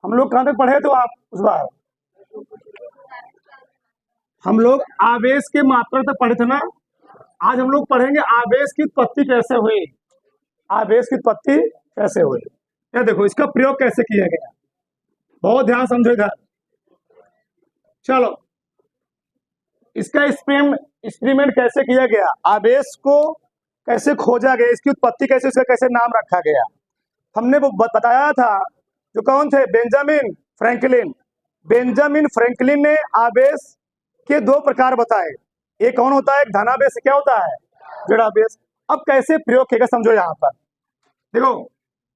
हम लोग कहाँ तक पढ़े थे आप उस बार? हम लोग आवेश के मात्रा तक पढ़े थे ना। आज हम लोग पढ़ेंगे आवेश की उत्पत्ति कैसे हुई। आवेश की उत्पत्ति कैसे हुई, ये देखो इसका प्रयोग कैसे किया गया। बहुत ध्यान समझो इधर। चलो, इसका एक्सपेरिमेंट कैसे किया गया, आवेश को कैसे खोजा गया, इसकी उत्पत्ति कैसे, इसका कैसे नाम रखा गया। हमने वो बताया था, जो कौन थे, बेंजामिन फ्रैंकलिन। बेंजामिन फ्रैंकलिन ने आवेश के दो प्रकार बताए। एक कौन होता है, एक धनावेश, क्या होता है, जड़ावेश। अब कैसे प्रयोग किया समझो। यहाँ पर देखो,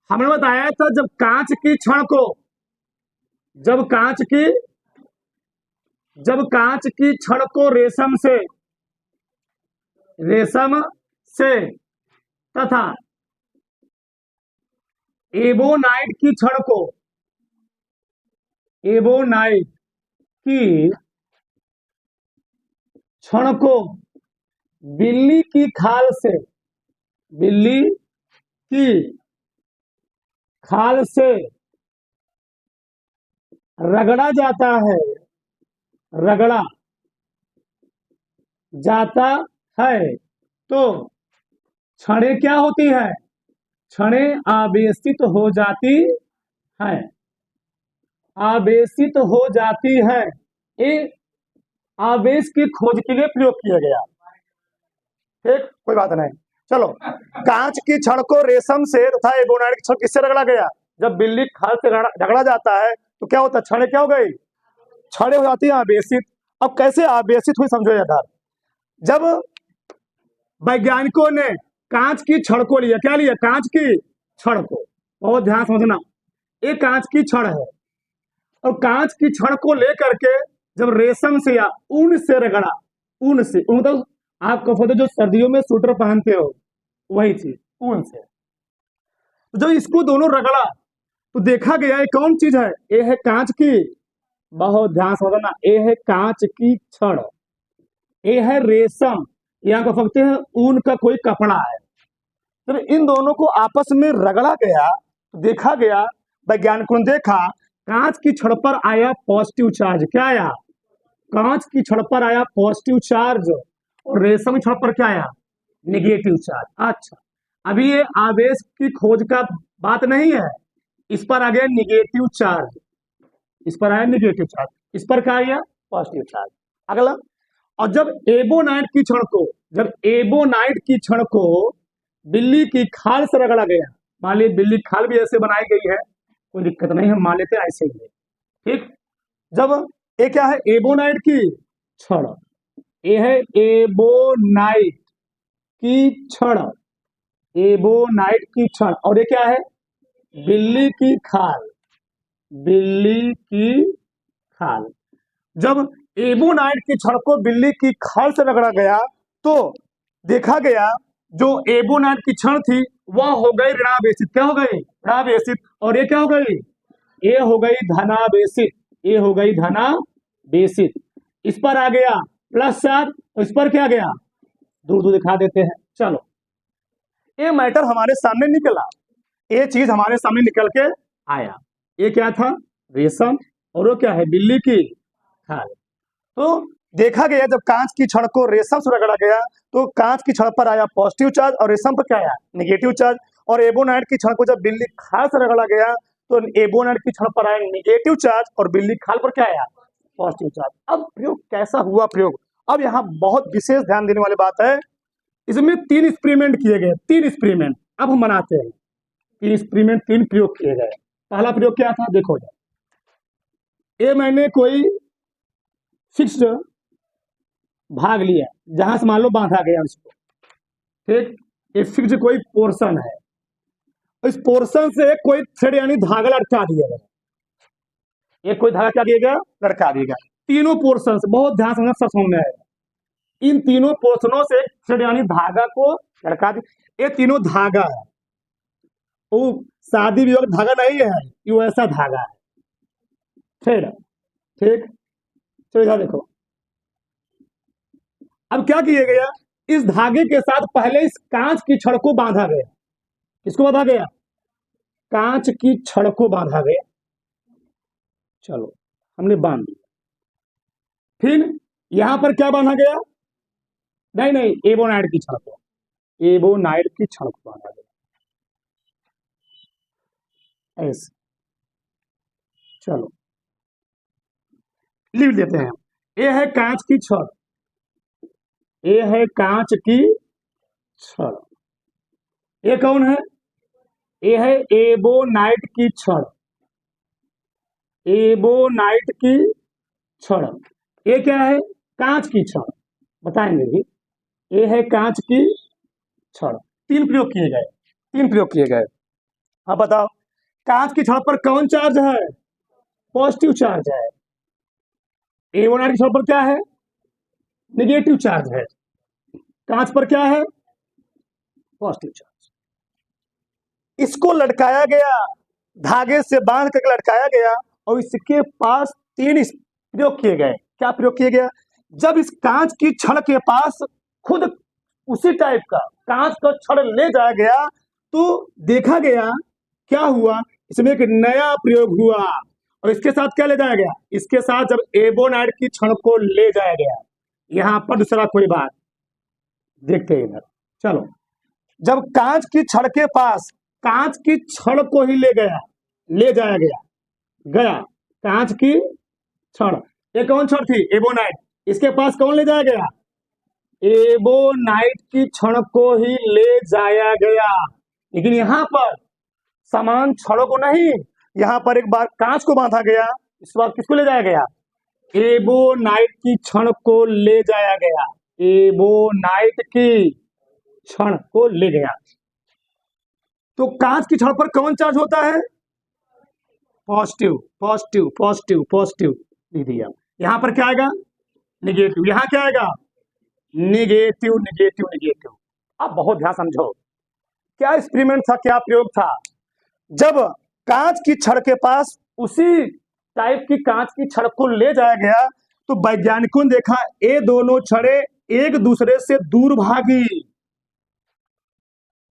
हमने बताया था जब कांच की छड़ को, जब कांच की छड़ को रेशम से तथा एबोनाइट की छड़ को, एबोनाइट की छड़ को बिल्ली की खाल से रगड़ा जाता है तो छड़ें क्या होती है, छड़ें आवेशित हो जाती है। ये आवेश की खोज के लिए प्रयोग किया गया। ठीक, कोई बात नहीं। चलो, कांच की छड़ को रेशम से तथा एबोनाइट की छड़ किससे रगड़ा गया। जब बिल्ली खाल से रगड़ा जाता है तो क्या होता है, छड़ें क्या हो गई, छड़ें हो जाती है आवेशित। अब कैसे आवेशित हुई समझो यार। जब वैज्ञानिकों ने कांच की छड़ को लिया, क्या लिया, कांच की छड़ को, बहुत ध्यान समझना, ये कांच की छड़ है, और कांच की छड़ को लेकर के जब रेशम से या ऊन से रगड़ा, ऊन से, ऊन तो आपको पता जो सर्दियों में स्वेटर पहनते हो वही चीज, ऊन से। तो जब इसको दोनों रगड़ा तो देखा गया ये कौन चीज है, ये है कांच की, बहुत ध्यान समझना, ये है कांच की छड़, ये है रेशम, यहाँ को सकते हैं ऊन का कोई कपड़ा है। जब तो इन दोनों को आपस में रगड़ा गया तो देखा गया, वैज्ञानिकों ने देखा कांच की छड़ पर आया पॉजिटिव चार्ज। क्या आया, कांच की छड़ पर आया पॉजिटिव चार्ज, और रेशम की छड़ पर क्या आया, नेगेटिव चार्ज। अच्छा, अभी ये आवेश की खोज का बात नहीं है, इस पर आ गया नेगेटिव चार्ज, इस पर आया नेगेटिव चार्ज, इस पर क्या आया, पॉजिटिव चार्ज। अगला, और जब एबोनाइट की छड़ को बिल्ली की खाल से रगड़ा गया, मान लीजिए बिल्ली खाल भी ऐसे बनाई गई है, कोई दिक्कत नहीं, हम मान लेते ऐसे ही है। ठीक, जब ये क्या है, एबोनाइट की छड़, ये है एबोनाइट की छड़, एबोनाइट की छड़, और ये क्या है, बिल्ली की खाल, बिल्ली की खाल। जब एबोनाइट की छड़ को बिल्ली की खाल से रगड़ा गया तो देखा गया जो एबोनाइट की छड़ थी वह हो गई ऋणावेशित। क्या हो गई, ऋणावेशित। और ये क्या हो गई, ये हो गई धनावेशित, ये हो गई धनावेशित। इस पर आ गया प्लस चार्ज, इस पर क्या गया, दूर दूर दिखा देते हैं। चलो, ये मैटर हमारे सामने निकला, ये चीज हमारे सामने निकल के आया। ये क्या था, रेशम, और वो क्या है, बिल्ली की खाल। तो देखा गया जब कांच की छड़ को रेशम से रगड़ा गया तो कांच की छड़ पर आया पॉजिटिव चार्ज और रेशम पर क्या आया, नेगेटिव चार्ज। और एबोनाइट की छड़ को जब बिल्ली खाल से रगड़ा गया तो एबोनाइट की छड़ पर आया नेगेटिव चार्ज और बिल्ली खाल पर क्या आया, पॉजिटिव चार्ज। अब प्रयोग कैसा हुआ प्रयोग, अब यहाँ बहुत विशेष ध्यान देने वाली बात है। इसमें 3 एक्सपेरिमेंट किए गए, 3 एक्सपेरिमेंट अब हम बनाते हैं। 3 एक्सपेरिमेंट, 3 प्रयोग किए गए। पहला प्रयोग क्या था, देखो ये मैंने कोई फिक्स्ड भाग लिया, जहां से मान लो बांधा गया उसको, ठीक, ये फिक्स्ड कोई पोर्शन है, इस पोर्शन से कोई थ्रेड यानी धागा लटका दिया गया, ये कोई धागा क्या दिया गया, लटका दिया गया। तीनों पोर्शन से, बहुत ध्यान से सब समझ में आएगा, इन तीनों पोर्शनों से थ्रेड यानी धागा को लटका दिया। ये तीनों धागा है, वो शादी विवाह धागा नहीं है, ये ऐसा धागा है, थ्रेड। ठीक, चलो इधर देखो, अब क्या किया गया, इस धागे के साथ पहले इस कांच की छड़ को बांधा गया। किसको बांधा गया, कांच की छड़ को बांधा गया। चलो हमने बांध दिया। फिर यहां पर क्या बांधा गया? नहीं नहीं, एबोनाइड की छड़ को, एबोनाइड की छड़ को बांधा गया ऐसे। चलो लिख देते हैं। ये है कांच की छड़, ये है कांच की छड़। ये कौन है? ये है एबोनाइट की छड़, एबोनाइट की छड़। ये क्या है? कांच की छड़, बताएंगे भी। ये है कांच की छड़। तीन प्रयोग किए गए, तीन प्रयोग किए गए। अब बताओ कांच की छड़ पर कौन चार्ज है? पॉजिटिव चार्ज है। एबोनाइट की छड़ पर क्या है? निगेटिव चार्ज है। कांच पर क्या है? Positive charge. इसको लटकाया गया, धागे से बांध कर लटकाया गया, और इसके पास तीन प्रयोग किए गए। क्या प्रयोग किए गया? जब इस कांच की छड़ के पास खुद उसी टाइप का कांच का छड़ ले जाया गया, तो देखा गया क्या हुआ, इसमें एक नया प्रयोग हुआ। और इसके साथ क्या ले जाया गया? इसके साथ जब एबोनाइट की छड़ को ले जाया गया, यहां पर दूसरा कोई बात देखते हैं इधर। चलो, जब कांच की छड़ के पास कांच की छड़ को ही ले गया, ले जाया गया, गया कांच की छड़। ये कौन छड़ थी? एबोनाइट। इसके पास कौन ले जाया गया? एबोनाइट की छड़ को ही ले जाया गया। लेकिन यहां पर समान छड़ों को नहीं, यहां पर एक बार कांच को बांधा गया, इस बार किसको ले जाया गया? एबोनाइट की छड़ को ले जाया गया, एबोनाइट की छड़ को ले गया। तो कांच की छड़ पर कौन चार्ज होता है? पॉजिटिव, पॉजिटिव, पॉजिटिव, पॉजिटिव लिख दिया। यहां पर क्या आएगा? निगेटिव। यहां क्या आएगा? Negative, negative, negative. अब बहुत ध्यान समझो, क्या एक्सपेरिमेंट था, क्या प्रयोग था? जब कांच की छड़ के पास उसी टाइप की कांच की छड़ को ले जाया गया, तो वैज्ञानिकों ने देखा ये दोनों छड़ें एक दूसरे से दूर भागी।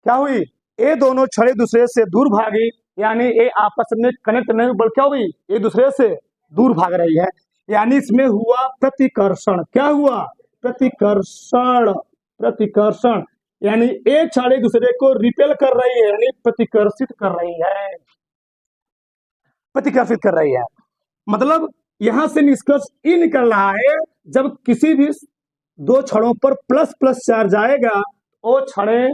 क्या हुई? ये दोनों छड़ें दूसरे से दूर भागी, यानी ये आपस में कनेक्ट नहीं, बल्कि क्या हुई? एक दूसरे से दूर भाग रही है। यानी इसमें हुआ प्रतिकर्षण। क्या हुआ? प्रतिकर्षण, प्रतिकर्षण। यानी एक छड़ एक दूसरे को रिपेल कर रही है, यानी प्रतिकर्षित कर रही है, प्रतिकर्षित कर रही है। मतलब यहां से निष्कर्ष ये निकल रहा है, जब किसी भी दो छड़ों पर प्लस प्लस चार्ज आएगा, वो छड़ें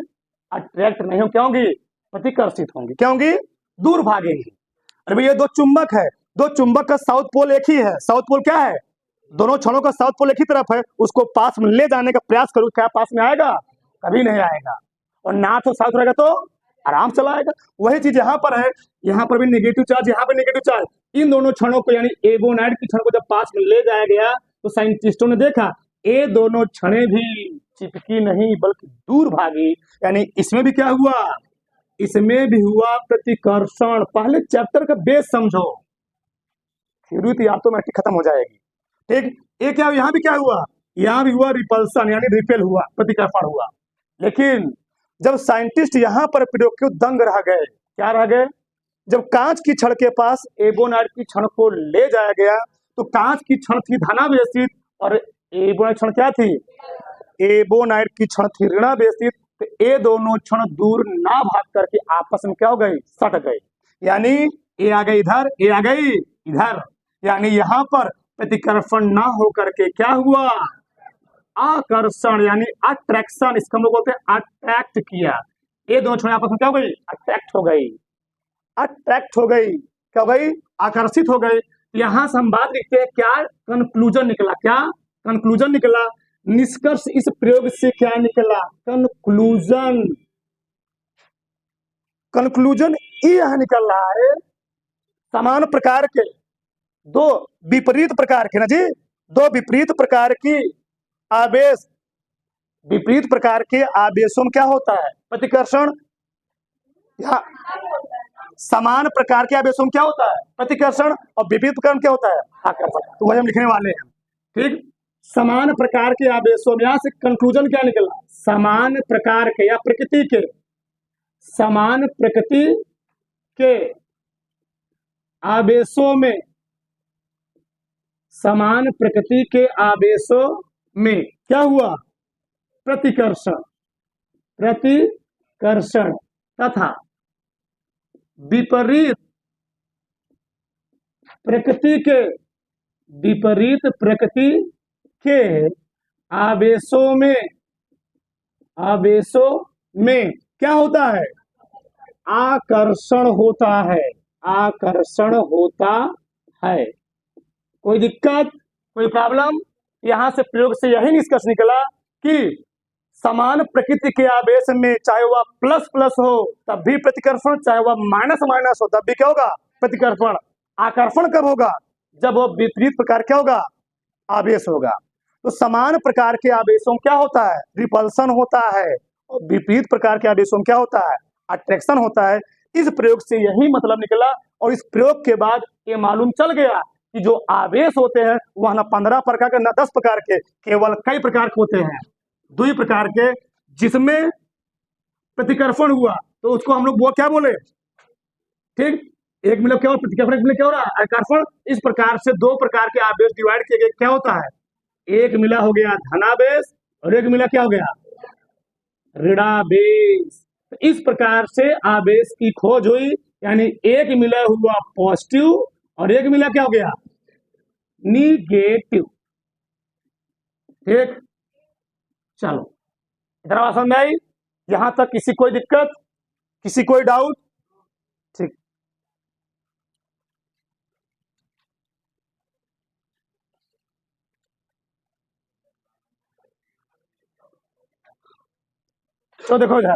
अट्रैक्ट नहीं हो, क्या होंगी? प्रतिकर्षित होंगी। क्या होंगी? दूर भागेंगी। अरे भैया दो चुंबक है, दो चुंबक का साउथ पोल एक ही है। साउथ पोल क्या है? दोनों छड़ों का साउथ पोल एक ही तरफ है। उसको पास में ले जाने का प्रयास करो, क्या पास में आएगा? कभी नहीं आएगा। और नॉर्थ और साउथ रहेगा तो आराम चला आएगा। वही चीज यहाँ पर है, यहाँ पर भी नेगेटिव चार्ज, यहाँ पर नेगेटिव चार्ज। इन दोनों छड़ों को, यानी एबोनाइट की छड़ को जब पास में ले जाया गया, तो साइंटिस्टों ने देखा ये दोनों छड़ें भी चिपकी नहीं, बल्कि दूर भागी। यानी इसमें भी क्या हुआ? इसमें भी हुआ प्रतिकर्षण। पहले चैप्टर का बेस समझो, थ्योरी तो ऑटोमेटिक खत्म हो जाएगी। ठीक, ये क्या, यहाँ भी क्या हुआ? यहाँ भी हुआ रिपल्सन, यानी रिपेल हुआ, प्रतिकर्षण हुआ। लेकिन जब साइंटिस्ट यहाँ पर प्रयोग क्यों दंग रह गए, क्या रह गए? जब कांच की छड़ के पास एबोनाइट की छड़ को ले जाया गया, तो कांच की छड़ थी धनावेशित और एबोनाइट छड़ क्या थी? एबोनाइट की छड़ थी ऋणावेशित। तो ये दोनों छड़ दूर ना भाग करके आपस में क्या हो गई? सट गई। यानी ये आ गई इधर, ये आ गई इधर। यानी यहाँ पर प्रतिकर्षण ना हो करके क्या हुआ? आकर्षण, यानी अट्रैक्शन। इसको हम लोग बोलते हैं अट्रैक्ट किया। ये दोनों छड़ें आपस में क्या हो गई? अट्रैक्ट हो गई, अट्रैक्ट हो गई। क्या हो गई? आकर्षित हो गई। यहां से हम बात लिखते हैं, क्या कंक्लूजन निकला? क्या कंक्लूजन निकला? निष्कर्ष इस प्रयोग से क्या निकला? कंक्लूजन, कंक्लूजन यह निकल रहा है, समान प्रकार के दो विपरीत प्रकार के ना जी, दो विपरीत प्रकार की आवेश, विपरीत प्रकार के आवेशों में क्या होता है? प्रतिकर्षण। या समान प्रकार के आवेशों में क्या होता है? प्रतिकर्षण। और विपरीत प्रकार में क्या होता है? आकर्षण। तो वही हम लिखने वाले हैं। ठीक, समान प्रकार के आवेशों में, यहां से कंक्लूजन क्या निकला? समान प्रकार के या प्रकृति के, समान प्रकृति के आवेशों में समान प्रकृति के आवेशों में क्या हुआ? प्रतिकर्षण, प्रतिकर्षण तथा विपरीत प्रकृति के, विपरीत प्रकृति के आवेशों में, आवेशों में क्या होता है? आकर्षण होता है, आकर्षण होता है। कोई दिक्कत, कोई प्रॉब्लम? यहां से प्रयोग से यही निष्कर्ष निकला कि समान प्रकृति के आवेश में चाहे वह प्लस प्लस हो तब भी प्रतिकर्षण, चाहे वह माइनस माइनस हो तब भी क्या होगा? प्रतिकर्षण। आकर्षण कब होगा? जब वह विपरीत प्रकार क्या होगा? आवेश होगा। तो समान प्रकार के आवेशों क्या होता है? रिपल्सन होता है, और विपरीत प्रकार के आवेशों क्या होता है? अट्रैक्शन होता है। इस प्रयोग से यही मतलब निकला, और इस प्रयोग के बाद ये मालूम चल गया कि जो आवेश होते हैं वह न 15 प्रकार के न 10 प्रकार के, केवल कई प्रकार के होते हैं, 2 प्रकार के, जिसमें प्रतिकर्षण हुआ तो उसको हम लोग वो क्या बोले? ठीक, एक मिला क्या, प्रतिकर्षण, एक मिला क्या हो रहा है? आकर्षण। इस प्रकार से 2 प्रकार के आवेश डिवाइड किए गए, क्या होता है? एक मिला हो गया धनावेश और एक मिला क्या हो गया? ऋणावेश। तो इस प्रकार से आवेश की खोज हुई, यानी एक मिला हुआ पॉजिटिव और एक मिला क्या हो गया? निगेटिव। ठीक, चलो इधर बात समझ में आई? यहां तक किसी कोई दिक्कत, किसी कोई डाउट? ठीक, तो देखो इधर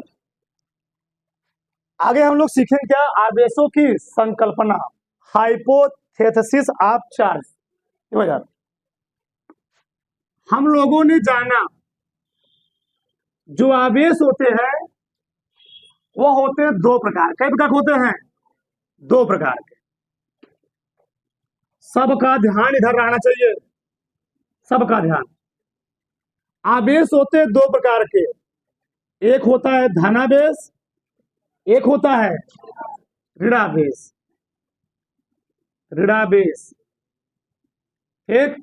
आगे हम लोग सीखेंगे क्या? आवेशों की संकल्पना, हाइपोथेसिस ऑफ चार्ज। हम लोगों ने जाना जो आवेश होते हैं वो होते हैं 2 प्रकार। कई प्रकार के होते हैं? 2 प्रकार के। सबका ध्यान इधर रहना चाहिए, सबका ध्यान। आवेश होते हैं 2 प्रकार के, एक होता है धनावेश, एक होता है ऋणावेश, ऋणावेश। एक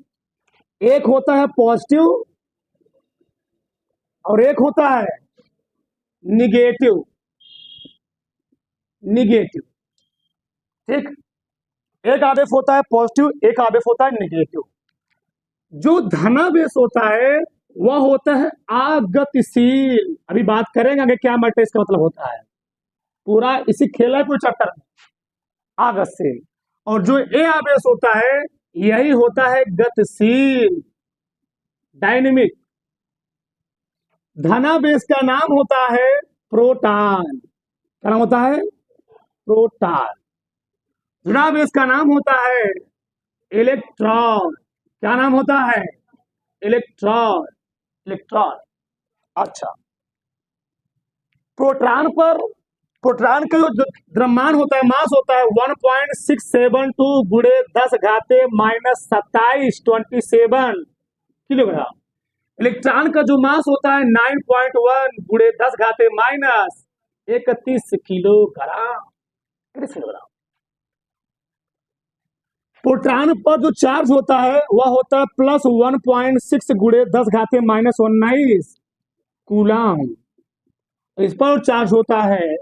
एक होता है पॉजिटिव और एक होता है निगेटिव, निगेटिव। ठीक, एक आवेश होता है पॉजिटिव, एक आवेश होता है निगेटिव। जो धनावेश होता है वह होता है अगतिशील। अभी बात करेंगे आगे क्या मैटर इसका मतलब होता है, पूरा इसी खेला है पूरे चैप्टर में, अगतिशील। और जो ए आवेश होता है यही होता है गतिशील, डायनेमिक। धनावेश का नाम होता है प्रोटॉन। क्या नाम होता है? प्रोटॉन। ऋणावेश का नाम होता है इलेक्ट्रॉन। क्या नाम होता है? Electron, electron. अच्छा, प्रोटॉन पर, प्रोटॉन का जो द्रव्यमान होता है, मास होता है 1.672 गुणे 10 घाते माइनस 27 किलोग्राम। इलेक्ट्रॉन का जो मास होता है 9.1 गुणे 10 घाते माइनस 31 किलोग्राम, 31 किलोग्राम। प्रोटॉन पर जो चार्ज होता है वह होता है प्लस 1.6 गुणे 10 घाते माइनस 19 कूलम। इस पर चार्ज होता है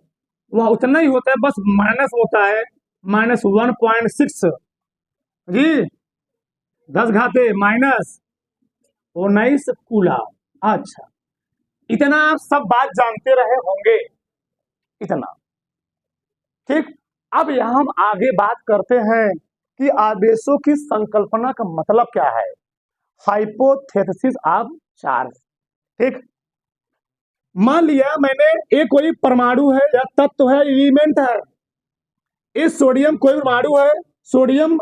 वह उतना ही होता है, बस माइनस होता है माइनस 1.6 जी 10 घाते माइनस 19 कूलम। अच्छा, इतना आप सब बात जानते रहे होंगे, इतना। ठीक, अब यहां हम आगे बात करते हैं कि आवेशों की संकल्पना का मतलब क्या है, हाइपोथेसिस ऑफ चार्ज। ठीक, मान लिया मैंने एक कोई परमाणु है या तत्व है, एलिमेंट है, इस सोडियम कोई परमाणु है, सोडियम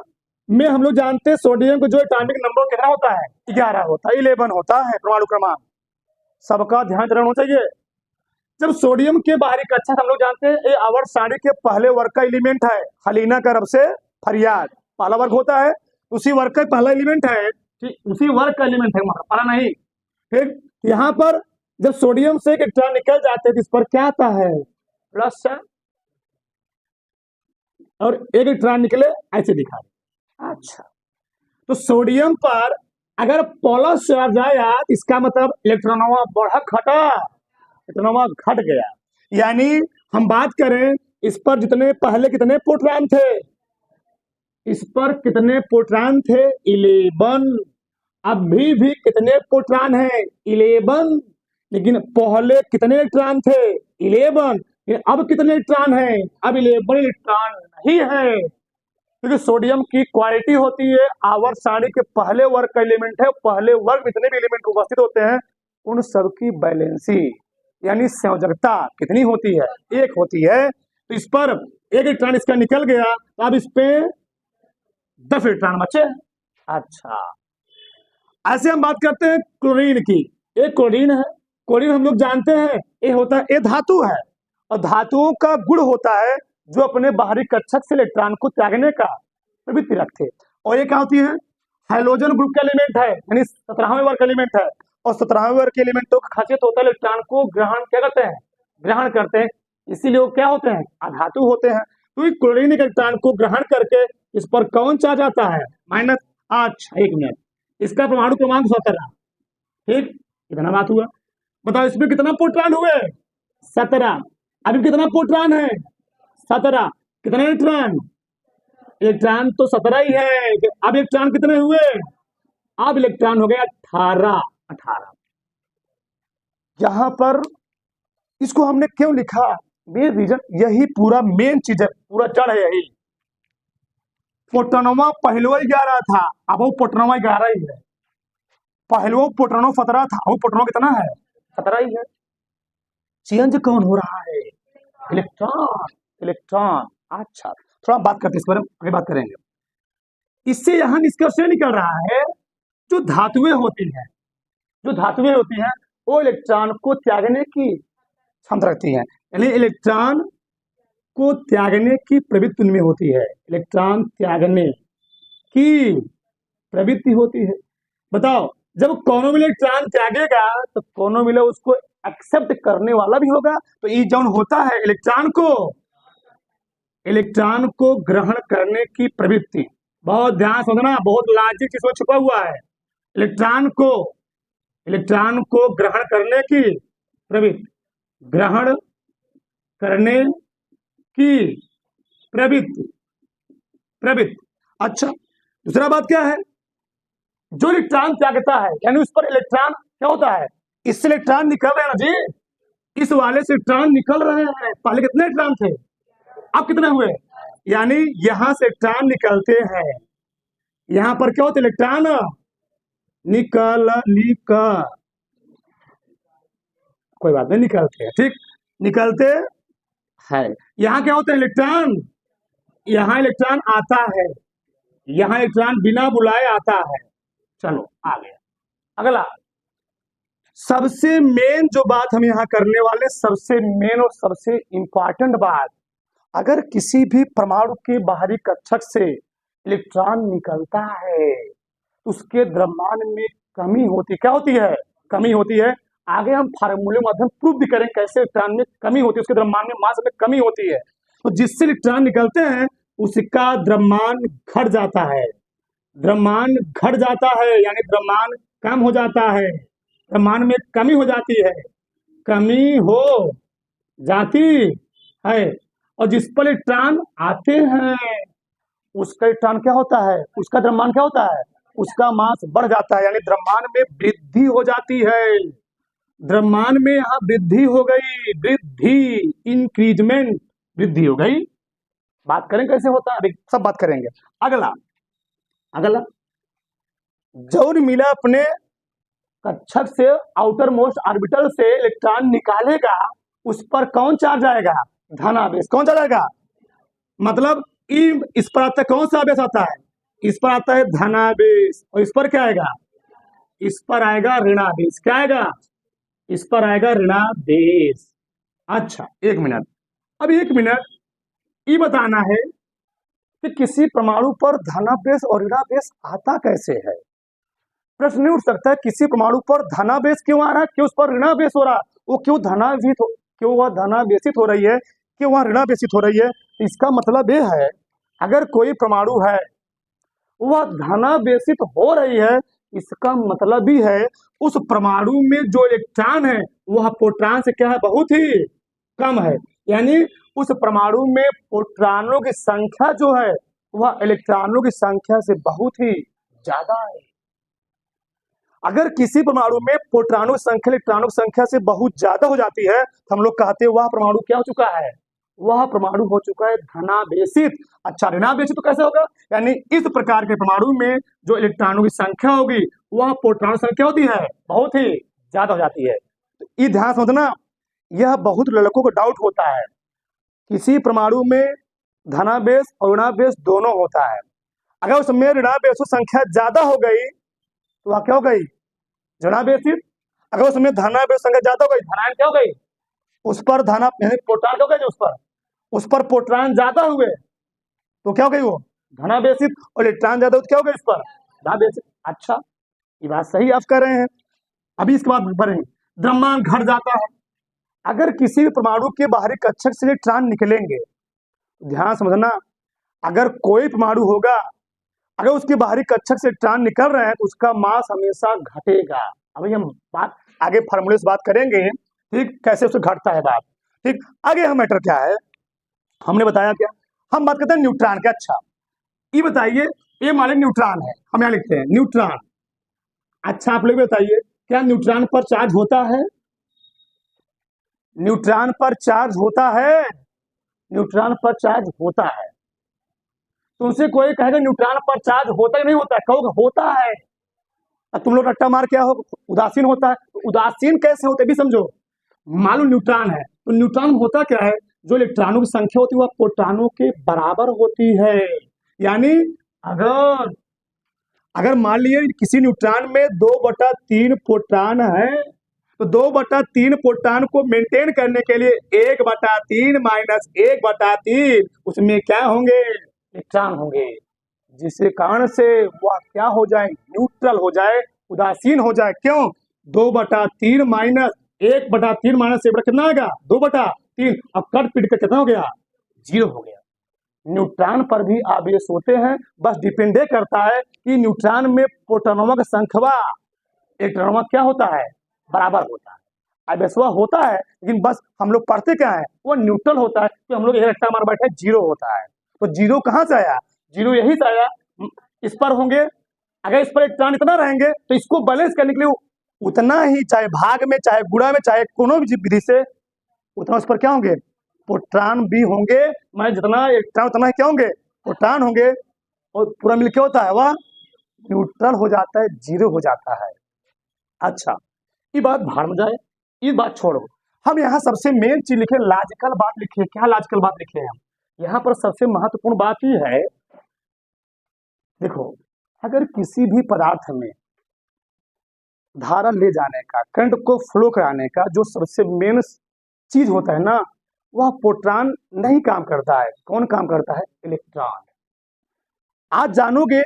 में हम लोग जानते हैं सोडियम को जो एटॉमिक नंबर कितना होता है? 11 होता है, 11 होता है परमाणु क्रमांक। सबका ध्यान रखना चाहिए। जब सोडियम के बाहरी कक्षा हम लोग जानते हैं ये आवर्त सारणी के पहले वर्ग का एलिमेंट है, हलीना का रब से फरियाद पहला वर्ग होता है, उसी वर्ग का पहला एलिमेंट है। ठीक, उसी वर्ग का एलिमेंट है, पहला नहीं। ठीक, यहाँ पर जब सोडियम से एक इलेक्ट्रॉन निकल जाते हैं तो इस पर क्या आता है? प्लस, और एक इलेक्ट्रॉन निकले ऐसे दिखा। अच्छा, तो सोडियम पर अगर प्लस चार्ज आया तो इसका मतलब इलेक्ट्रॉनवा बढ़ा घटा, इलेक्ट्रॉनवा घट गया। यानी हम बात करें इस पर जितने पहले कितने प्रोटॉन थे, इस पर कितने प्रोटॉन थे 11, अभी भी कितने प्रोटॉन है 11, लेकिन पहले कितने इलेक्ट्रॉन थे 11, अब कितने इलेक्ट्रॉन है, अब 11 इलेक्ट्रॉन नहीं है। क्योंकि सोडियम की क्वालिटी होती है आवर्त सारणी के पहले वर्ग का एलिमेंट है, पहले वर्ग में जितने भी एलिमेंट उपस्थित होते हैं उन सबकी बैलेंसी यानी संयोजकता कितनी होती है, 1 होती है। तो इस पर 1 इलेक्ट्रॉन इसका निकल गया, तो अब इस पे 10 इलेक्ट्रॉन बचे। अच्छा, ऐसे हम बात करते हैं क्लोरीन की। एक क्लोरीन है, क्लोरीन हम लोग जानते हैं ये होता है, ये धातु है और धातुओं का गुण होता है जो अपने बाहरी कक्षक से इलेक्ट्रॉन को त्यागने का प्रवृत्ति रखते हैं। और ये क्या होती है, हाइड्रोजन ग्रुप का एलिमेंट है, यानी 17वें वर्ग का एलिमेंट है। और 17वें वर्ग के एलिमेंटों का खासियत होता है इलेक्ट्रॉन को ग्रहण क्या करते हैं, ग्रहण करते हैं, इसीलिए वो क्या होते हैं, अधातु होते हैं। तो ये क्लोरीन इलेक्ट्रॉन को ग्रहण करके इस पर कौन चार्ज आता है, माइनस। अच्छा, 1 मिनट, इसका परमाणु क्रमांक 17, ठीक, इतना बात हुआ। बताओ इसमें कितना प्रोटॉन हुए, 17, अभी कितना प्रोटॉन है 17, कितने इलेक्ट्रॉन, इलेक्ट्रॉन तो 17 ही है। अब इलेक्ट्रॉन कितने हुए, अब इलेक्ट्रॉन हो गया 18। यहां पर इसको हमने क्यों लिखा, मेन रीजन यही, पूरा मेन चीज है, पूरा जड़ है यही। प्रोटॉनवा पहलवा 11 था, अब वो प्रोटॉनवा 11 ही है। पहलवा प्रोटॉनवा 17 था, वो प्रोटॉनवा कितना है, 17 ही है। चेंज कौन हो रहा है, इलेक्ट्रॉन, इलेक्ट्रॉन। अच्छा, थोड़ा बात करते हैं इस बारे में, आगे बात करेंगे। इससे यहां निष्कर्ष निकल रहा है जो धातुएं होती हैं, जो धातुएं होती हैं वो इलेक्ट्रॉन को त्यागने की क्षमता रखती हैं, यानी इलेक्ट्रॉन को त्यागने की प्रवृत्ति उनमें होती है, इलेक्ट्रॉन त्यागने की प्रवृत्ति होती है। बताओ जब कोनो भी इलेक्ट्रॉन त्यागेगा तो कोनो मिले उसको एक्सेप्ट करने वाला भी होगा। तो ये जौन होता है इलेक्ट्रॉन को ग्रहण करने की प्रवृत्ति, बहुत ध्यान समझना, बहुत लॉजिक इसमें छुपा हुआ है। इलेक्ट्रॉन को ग्रहण करने की प्रवृत्ति, ग्रहण करने की प्रवृत्ति। अच्छा, दूसरा बात क्या है, जो इलेक्ट्रॉन त्यागता है यानी उस पर इलेक्ट्रॉन क्या होता है, इससे इलेक्ट्रॉन निकल रहे हैं ना जी, इस वाले से इलेक्ट्रॉन निकल रहे हैं। पहले कितने इलेक्ट्रॉन थे, अब कितने हुए, यानी यहां से इलेक्ट्रॉन निकलते हैं, यहां पर क्या होते इलेक्ट्रॉन निकल कोई बात नहीं, निकलते हैं, ठीक, निकलते हैं। यहां क्या होते हैं इलेक्ट्रॉन, यहां इलेक्ट्रॉन आता है, यहां इलेक्ट्रॉन बिना बुलाए आता है। चलो आगे, अगला सबसे मेन जो बात हम यहां करने वाले, सबसे मेन और सबसे इंपॉर्टेंट बात, अगर किसी भी परमाणु के बाहरी कक्षक से इलेक्ट्रॉन निकलता है तो उसके द्रव्यमान में कमी होती, क्या होती है, कमी होती है। आगे हम फार्मूले माध्यम प्रूव भी करें कैसे इलेक्ट्रॉन में कमी होती है, उसके द्रव्यमान में मास में कमी होती है। तो जिससे इलेक्ट्रॉन निकलते हैं उसका द्रव्यमान घट जाता है, द्रव्यमान घट जाता है, यानी द्रव्यमान कम हो जाता है, द्रव्यमान में कमी हो जाती है, कमी हो जाती है। और जिस पर इलेक्ट्रॉन आते हैं उसका इलेक्ट्रॉन क्या होता है, उसका द्रव्यमान क्या होता है, उसका मास बढ़ जाता है, यानी द्रव्यमान में वृद्धि हो जाती है। द्रव्यमान में यहाँ वृद्धि हो गई, वृद्धि, इंक्रीजमेंट, वृद्धि हो गई। बात करें कैसे होता है, सब बात करेंगे। अगला जौन मिला अपने कक्षक से आउटर मोस्ट ऑर्बिटल से इलेक्ट्रॉन निकालेगा उस पर कौन चार्ज आएगा, धनावेश। कौन चार्ज आएगा, मतलब इस पर आता है कौन सा आवेश आता है, इस पर आता है धनावेश, और इस पर क्या आएगा, इस पर आएगा ऋणावेश। क्या आएगा, इस पर आएगा ऋणावेश। अच्छा, 1 मिनट, अब 1 मिनट ये बताना है कि किसी परमाणु पर धनावेश और ऋणावेश आता कैसे है। प्रश्न उठ सकता है किसी परमाणु पर धनावेश क्यों आ रहा है, क्यों उस पर ऋणावेश हो रहा है, वो क्यों वह धनावेशित हो रही है, क्यों वह ऋणावेशित हो रही है। इसका मतलब यह है अगर कोई परमाणु है वह धनावेशित हो रही है, इसका मतलब भी है उस परमाणु में जो इलेक्ट्रॉन है वह प्रोटॉन से क्या है, बहुत ही कम है। यानी उस परमाणु में प्रोटॉनों की संख्या जो है वह इलेक्ट्रॉनों की संख्या से बहुत ही ज्यादा है। अगर किसी परमाणु में प्रोटॉनों की संख्या इलेक्ट्रॉनों की संख्या से बहुत ज्यादा हो जाती है तो हम लोग कहते हैं वह परमाणु क्या हो चुका है, वह परमाणु हो चुका है धनावेशित। अच्छा, ऋणावेशित तो कैसे होगा, यानी इस प्रकार के परमाणु में जो इलेक्ट्रॉनों की संख्या होगी वह प्रोटॉन की संख्या होती है बहुत ही ज्यादा हो जाती है। तो ये ध्यान समझना, यह बहुत लड़कों को डाउट होता है। किसी परमाणु में धनावेश और ऋणावेश दोनों होता है। अगर उसमें ऋणावेशों संख्या ज्यादा हो गई तो वह क्या हो गई, ऋणावेशित। अगर उसमें धनावेश संख्या ज्यादा हो गई, धनायन क्या हो गई, उस पर धना यानी प्रोटॉन क्या हो गए, उस पर प्रोटॉन ज्यादा हुए तो क्या हो गई, वो धनावेशित। और इलेक्ट्रॉन ज्यादा हो तो क्या हो गया, इस पर धनावेशित। अच्छा, ये बात सही आप कह रहे हैं। अभी इसके बाद बढ़ेंगे, द्रव्यमान घट जाता है। अगर किसी भी परमाणु के बाहरी कक्षक से इलेक्ट्रॉन निकलेंगे, ध्यान समझना, अगर कोई परमाणु होगा, अगर उसके बाहरी कक्षक से इलेक्ट्रॉन निकल रहे हैं तो उसका मास हमेशा घटेगा। अभी हम बात आगे फार्मूले से बात करेंगे, ठीक, कैसे उससे घटता है बात। ठीक, आगे हम मैटर क्या है, हमने बताया क्या, हम बात करते हैं न्यूट्रॉन का। अच्छा, ये बताइए, ये मान लीजिए न्यूट्रॉन है, हम यहाँ लिखते हैं न्यूट्रॉन। अच्छा, आप लोग बताइए क्या न्यूट्रॉन पर चार्ज होता है, न्यूट्रॉन पर चार्ज होता है, न्यूट्रॉन पर चार्ज होता है। तुमसे कोई कहेगा न्यूट्रॉन पर चार्ज होता है नहीं होता है, कहोगे होता है। तुम लोग रट्टा मार क्या हो, उदासीन होता है। तो उदासीन कैसे होते भी समझो। मान लो न्यूट्रॉन है, तो न्यूट्रॉन होता क्या है, जो इलेक्ट्रॉनों की संख्या होती है वह प्रोटॉनों के बराबर होती है। यानी अगर अगर मान लीजिए किसी न्यूट्रॉन में 2/3 प्रोटॉन है, तो 2/3 प्रोटॉन को मेंटेन करने के लिए 1/3 माइनस 1/3 उसमें क्या होंगे, इलेक्ट्रॉन होंगे, जिसके कारण से वह क्या हो जाए, न्यूट्रल हो जाए, उदासीन हो जाए। क्यों, 2/3 माइनस 1/3 माइनस 1 कितना आएगा, 2/3। अब कट पीट कर कितना हो गया, 0 हो गया। न्यूट्रॉन पर भी आवेश होते हैं, बस डिपेंड करता है कि न्यूट्रॉन में प्रोटॉनों का संख्या इलेक्ट्रॉनों क्या होता है, बराबर होता है। आवेशवा होता है, लेकिन बस हम लोग पढ़ते क्या है, वो न्यूट्रल होता है। तो हम लोग एक रट्टा मार बैठे 0 होता है। तो 0 कहाँ से आया, 0 यही से आया, इस पर होंगे। अगर इस पर इलेक्ट्रॉन इतना रहेंगे तो इसको बैलेंस करने के लिए उतना ही, चाहे भाग में चाहे गुणा में चाहे कोनो भी विधि से, उतना उस पर क्या होंगे, प्रोटॉन भी होंगे। मैं जितना इलेक्ट्रॉन उतना ही क्या होंगे, प्रोटॉन होंगे। और पूरा मिल क्या होता है, वह न्यूट्रल हो जाता है, 0 हो जाता है। अच्छा, ये बात भाड़ में जाए, ये बात छोड़ो। हम यहाँ सबसे मेन चीज लिखे, लॉजिकल बात लिखे। क्या लॉजिकल बात लिखे हम यहाँ पर, सबसे महत्वपूर्ण बात ये है, देखो, अगर किसी भी पदार्थ में धारा ले जाने का, करंट को फ्लो कराने का जो सबसे मेन चीज होता है ना, वह प्रोटॉन नहीं काम करता है। कौन काम करता है, इलेक्ट्रॉन। आज जानोगे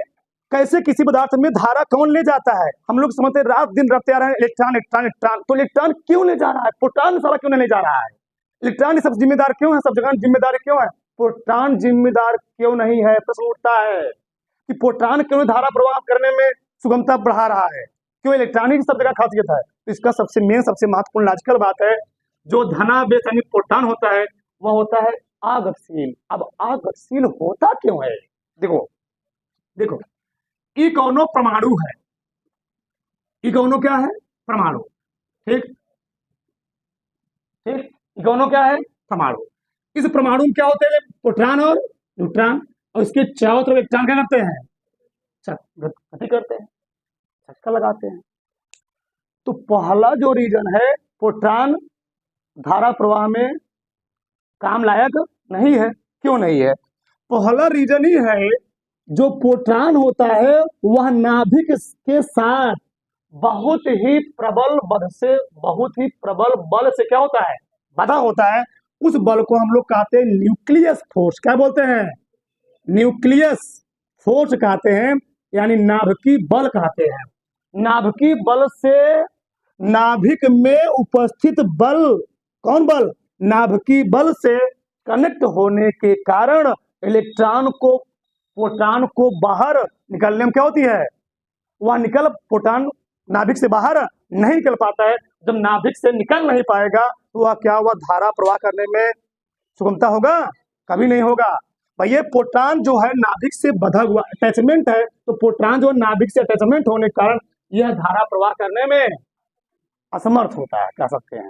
कैसे किसी पदार्थ में धारा कौन ले जाता है। हम लोग समझते हैं रात दिन रखते आ रहे हैं इलेक्ट्रॉन इलेक्ट्रॉन इलेक्ट्रॉन, तो इलेक्ट्रॉन क्यों ले जा रहा है, प्रोटॉन सारा क्यों नहीं ले जा रहा है, इलेक्ट्रॉन सब जिम्मेदार क्यों है, सब जगह जिम्मेदार क्यों है, प्रोटॉन जिम्मेदार क्यों नहीं है। प्रश्न उठता है कि प्रोटॉन क्यों धारा प्रवाह करने में सुगमता बढ़ा रहा है, क्यों इलेक्ट्रॉन की सब जगह खासियत है। तो इसका सबसे मेन सबसे महत्वपूर्ण लॉजिकल बात है, जो धनावेश यानी प्रोटॉन होता है वह होता है आगतिशील। अब आगतिशील होता क्यों है, देखो देखो, ई कौनो परमाणु है, ई कौनो क्या है, परमाणु। ठीक ठीक, ई कौनो क्या है, परमाणु। इस परमाणु में क्या होते हैं, प्रोटॉन और न्यूट्रॉन, और इसके चारों तरफ इलेक्ट्रॉन क्या करते हैं, गति करते हैं, झटका लगाते हैं। तो पहला जो रीजन है, प्रोटॉन धारा प्रवाह में काम लायक नहीं है। क्यों नहीं है, पहला रीजन ही है, जो प्रोटॉन होता है वह नाभिक के साथ बहुत ही प्रबल बल से, बहुत ही प्रबल बल से क्या होता है, बधा होता है। उस बल को हम लोग कहते हैं न्यूक्लियस फोर्स। क्या बोलते हैं, न्यूक्लियस फोर्स कहते हैं, यानी नाभिकीय बल कहते हैं। नाभिकीय बल से नाभिक में उपस्थित बल, कौन बल, नाभिकीय बल से कनेक्ट होने के कारण इलेक्ट्रॉन को प्रोटॉन को बाहर निकलने में क्या होती है, वह निकल प्रोटॉन नाभिक से बाहर नहीं निकल पाता है। जब नाभिक से निकल नहीं पाएगा तो वह क्या, वह धारा प्रवाह करने में सुगमता होगा, कभी नहीं होगा। भाई ये प्रोटॉन जो है नाभिक से बंधा हुआ अटैचमेंट है, तो प्रोटॉन जो नाभिक से अटैचमेंट होने के कारण यह धारा प्रवाह करने में असमर्थ होता है, कह सकते हैं।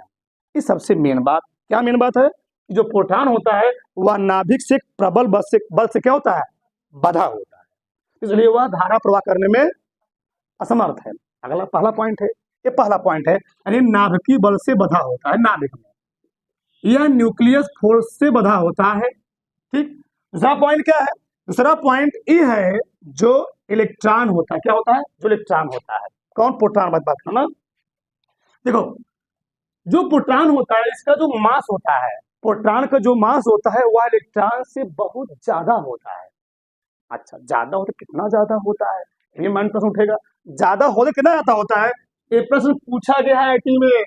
इस सबसे मेन बात क्या, मेन बात है जो प्रोटॉन होता है वह नाभिक से प्रबल बल से क्या होता है, बंधा होता है, इसलिए वह धारा प्रवाह करने में असमर्थ है। अगला पहला पॉइंट है, ये पहला पॉइंट है, यानी नाभिकीय बल से बंधा होता है नाभिक में, यह न्यूक्लियस फोर्स से बंधा होता है। ठीक, दूसरा पॉइंट क्या है, दूसरा पॉइंट ये है जो इलेक्ट्रॉन होता है, क्या होता है, जो इलेक्ट्रॉन होता है। कौन, प्रोटॉन, बात करना। देखो जो प्रोटॉन होता है इसका जो मास होता है, प्रोटॉन का जो मास होता है वह इलेक्ट्रॉन से बहुत ज्यादा होता है। अच्छा, ज्यादा होता, कितना ज्यादा होता है, ये मन प्रश्न उठेगा, ज्यादा होता कितना ज्यादा होता है। ये प्रश्न पूछा गया है आईटी में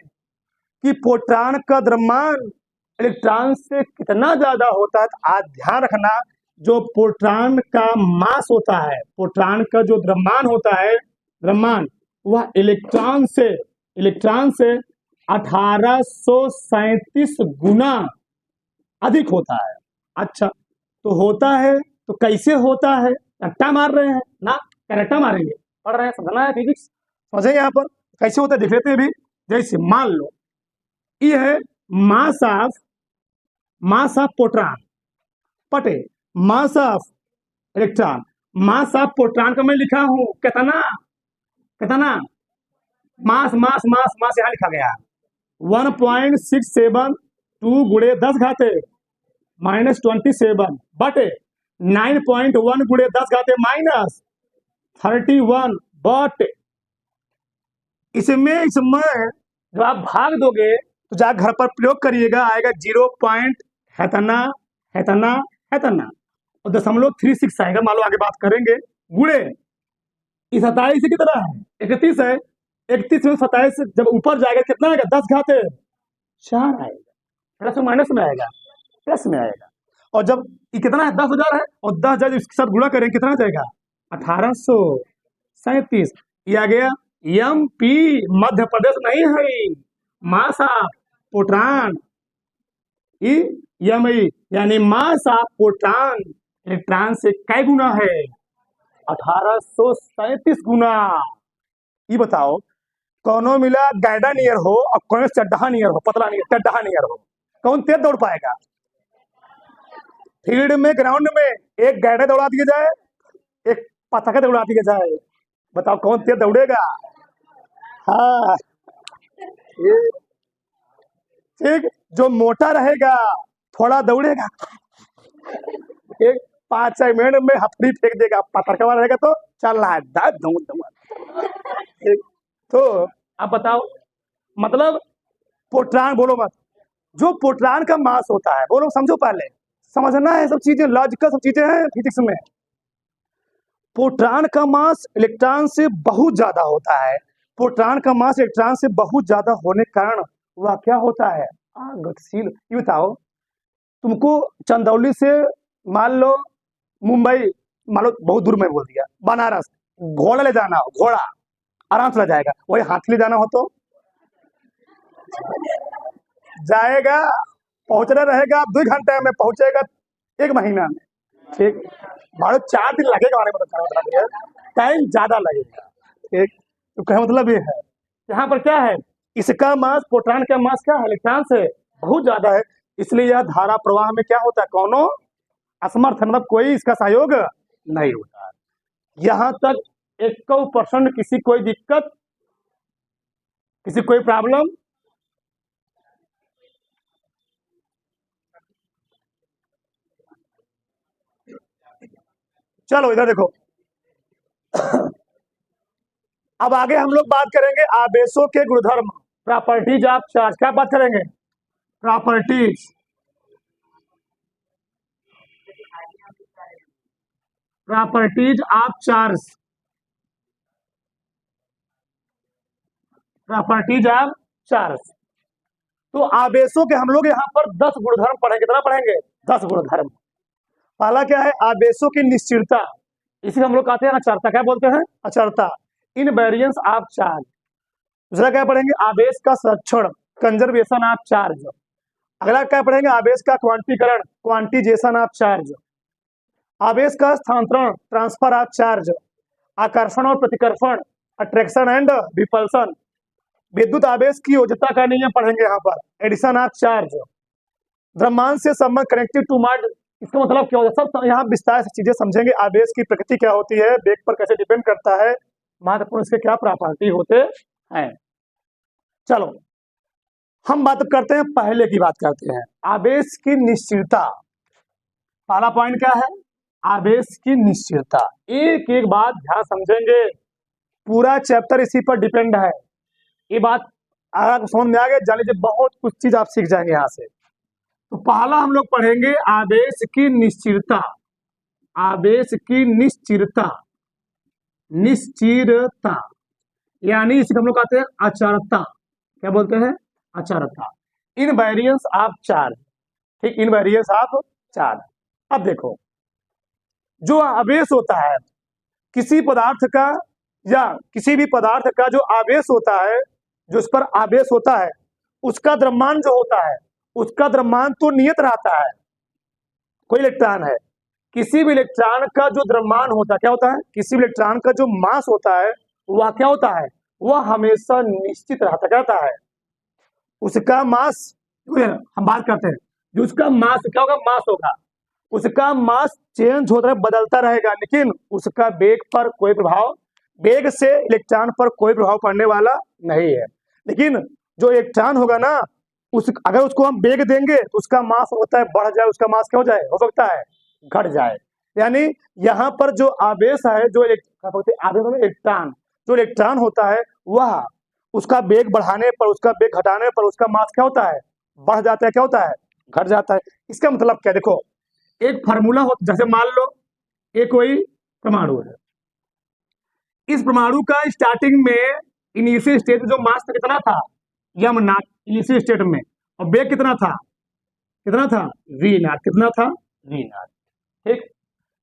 कि प्रोटॉन का द्रव्यमान इलेक्ट्रॉन से कितना ज्यादा होता है। तो आज ध्यान रखना, जो प्रोटॉन का मास होता है, प्रोटॉन का जो द्रव्यमान होता है, द्रव्यमान वह इलेक्ट्रॉन से 1837 गुना अधिक होता है। अच्छा, तो होता है तो कैसे होता है, रट्टा मार रहे हैं ना, रट्टा मारेंगे, पढ़ रहे हैं, समझना है फिजिक्स, समझे यहाँ पर कैसे होता है, देख लेते हैं भी। जैसे मान लो ये है मास ऑफ प्रोटॉन पटे mass of electron. Mass of proton का मैं लिखा हूं कितना, मास मास मास मास यहाँ लिखा गया 1.672 गुणे 10 घाते -27 बटे 9.1 गुणे 10 घाते -31 बट इसमें जब आप भाग दोगे तो जा घर पर प्रयोग करिएगा, आएगा 0. हैतना और 0.36 आएगा, मान लो आगे बात करेंगे। गुणे 27 की तरह है 31 है, 31 में 27 जब ऊपर जाएगा कितना आएगा, 10 घाते 4 आएगा, प्लस माइनस में आएगा, प्लस में आएगा। और जब ये कितना है, 10,000 है, और 10,000 इसके साथ गुणा करेंगे कितना जाएगा, 1837। ये आ गया MP, मध्य प्रदेश नहीं है, मास ऑफ प्रोटॉन, यानी मास ऑफ प्रोटॉन इलेक्ट्रॉन से कै गुना है, 1837 गुना। ये बताओ कौनो मिला गैडा नियर हो और कौन चड्ढा नियर हो, पतला नियर, चड्ढा नियर हो, कौन तेज दौड़ पाएगा। फील्ड में, ग्राउंड में एक गैडा दौड़ा दिया जाए, एक पताका दौड़ा दिया जाए, बताओ कौन तेज दौड़ेगा। हाँ, ठीक, जो मोटा रहेगा थोड़ा दौड़ेगा, एक 5 मिनट में हफ्ती फेंक देगा, पताका वाला रहेगा तो चल रहा है तो आप बताओ, मतलब प्रोटॉन, बोलो मत, जो प्रोटॉन का मास होता है, बोलो, समझो, पहले समझना है, सब चीजें लॉजिकल, सब चीजें हैं फिजिक्स में। प्रोटॉन का मास इलेक्ट्रॉन से बहुत ज्यादा होता है, प्रोटॉन का मास इलेक्ट्रॉन से बहुत ज्यादा होने के कारण वह क्या होता है, गतिशील। ये बताओ तुमको चंदौली से मान लो मुंबई, मान लो बहुत दूर में बोल दिया, बनारस घोड़ा ले जाना हो, घोड़ा आराम से ले जाएगा, वही हाथी ले जाना हो तो जाएगा, पहुंचना रहेगा 2 घंटे में, पहुंचेगा 1 महीना में। ठीक, भाड़ो 4 दिन लगेगा आने में, टाइम ज्यादा लगेगा। ठीक, तो क्या मतलब ये है, यहाँ पर क्या है, इसका मास, प्रोटॉन का मास क्या है, इलेक्ट्रॉन से बहुत ज्यादा है, इसलिए यह धारा प्रवाह में क्या होता है, कौनो असमर्थ, मतलब कोई इसका सहयोग नहीं होता है। यहाँ तक 1% किसी कोई दिक्कत, किसी कोई प्रॉब्लम। चलो इधर देखो अब आगे हम लोग बात करेंगे आवेशों के गुणधर्म, प्रॉपर्टीज ऑफ चार्ज। क्या बात करेंगे, properties of charge, properties of charge. तो आवेशों के हम लोग यहाँ पर 10 गुणधर्म पढ़ेंगे, कितना पढ़ेंगे, 10 गुणधर्म। पहला क्या है, आवेशों की निश्चिरता, इसे हम लोग कहते हैं अचरता, क्या बोलते हैं, अचरता, इनवेरियंस ऑफ चार्ज। दूसरा क्या पढ़ेंगे, आवेश का संरक्षण, कंजर्वेशन ऑफ चार्ज। अगला क्या पढ़ेंगे, आवेश का क्वांटीकरण, क्वांटिजेशन ऑफ चार्ज। आवेश का स्थानांतरण, ट्रांसफर ऑफ चार्ज। आकर्षण और प्रतिकर्षण, अट्रैक्शन एंड रिपल्सन। विद्युत आवेश की योज्यता का नियम पढ़ेंगे यहाँ पर, एडिशन ऑफ चार्ज। द्रव्यमान से संबंध, कनेक्टिव टू मास, इसका मतलब क्या होता है, सब यहाँ विस्तार से चीजें समझेंगे। आवेश की प्रकृति क्या होती है, वेग पर कैसे डिपेंड करता है, महत्वपूर्ण इसके क्या प्रॉपर्टी होते हैं। चलो हम बात करते हैं, पहले की बात करते हैं, आवेश की निश्चिरता। पहला पॉइंट क्या है, आवेश की निश्चिरता। एक एक बात ध्यान समझेंगे, पूरा चैप्टर इसी पर डिपेंड है। ये बात अगर समझ में आ गया, जान लीजिए बहुत कुछ चीज आप सीख जाएंगे यहाँ से। तो पहला हम लोग पढ़ेंगे आवेश की निश्चिरता। आवेश की निश्चिरता, निश्चिरता यानी इसे हम लोग कहते हैं अचरता। क्या बोलते हैं, अचरता। इनवेरियंस ऑफ चार्ज, ठीक, इनवेरियंस ऑफ चार्ज। अब देखो, जो आवेश होता है किसी पदार्थ का या किसी भी पदार्थ का जो आवेश होता है, जो उस पर आवेश होता है, उसका द्रव्यमान जो होता है, उसका द्रव्यमान तो नियत रहता है। कोई इलेक्ट्रॉन है, किसी भी इलेक्ट्रॉन का जो द्रव्यमान होता है, क्या होता है, किसी भी इलेक्ट्रॉन का जो मास होता है वह क्या होता है, वह हमेशा निश्चित रहता है। उसका मास, हम बात करते हैं, जो उसका मास क्या होगा, मास होगा, उसका मास चेंज होता है, बदलता रहेगा, लेकिन उसका वेग पर कोई प्रभाव, वेग से इलेक्ट्रॉन पर कोई प्रभाव पड़ने वाला नहीं है। लेकिन जो इलेक्ट्रॉन होगा ना, अगर उसको हम वेग देंगे तो उसका मास होता है बढ़ जाए, उसका मास क्या हो जाए, हो सकता है घट जाए। यानी यहाँ पर जो आवेश है, जो इलेक्ट्रॉन, जो इलेक्ट्रॉन होता है वह उसका वेग बढ़ाने पर, उसका वेग घटाने पर उसका मास क्या होता है, बढ़ जाता है, क्या होता है, घट जाता है। इसका मतलब क्या, देखो एक फार्मूला हो, जैसे मान लो एक कोई परमाणु है, इस परमाणु का स्टार्टिंग में इनिशियल स्टेट जो मास कितना था, यम नॉट इनिशियल स्टेट में, और वेग कितना था, वी नॉट, कितना था, वी नॉट। ठीक,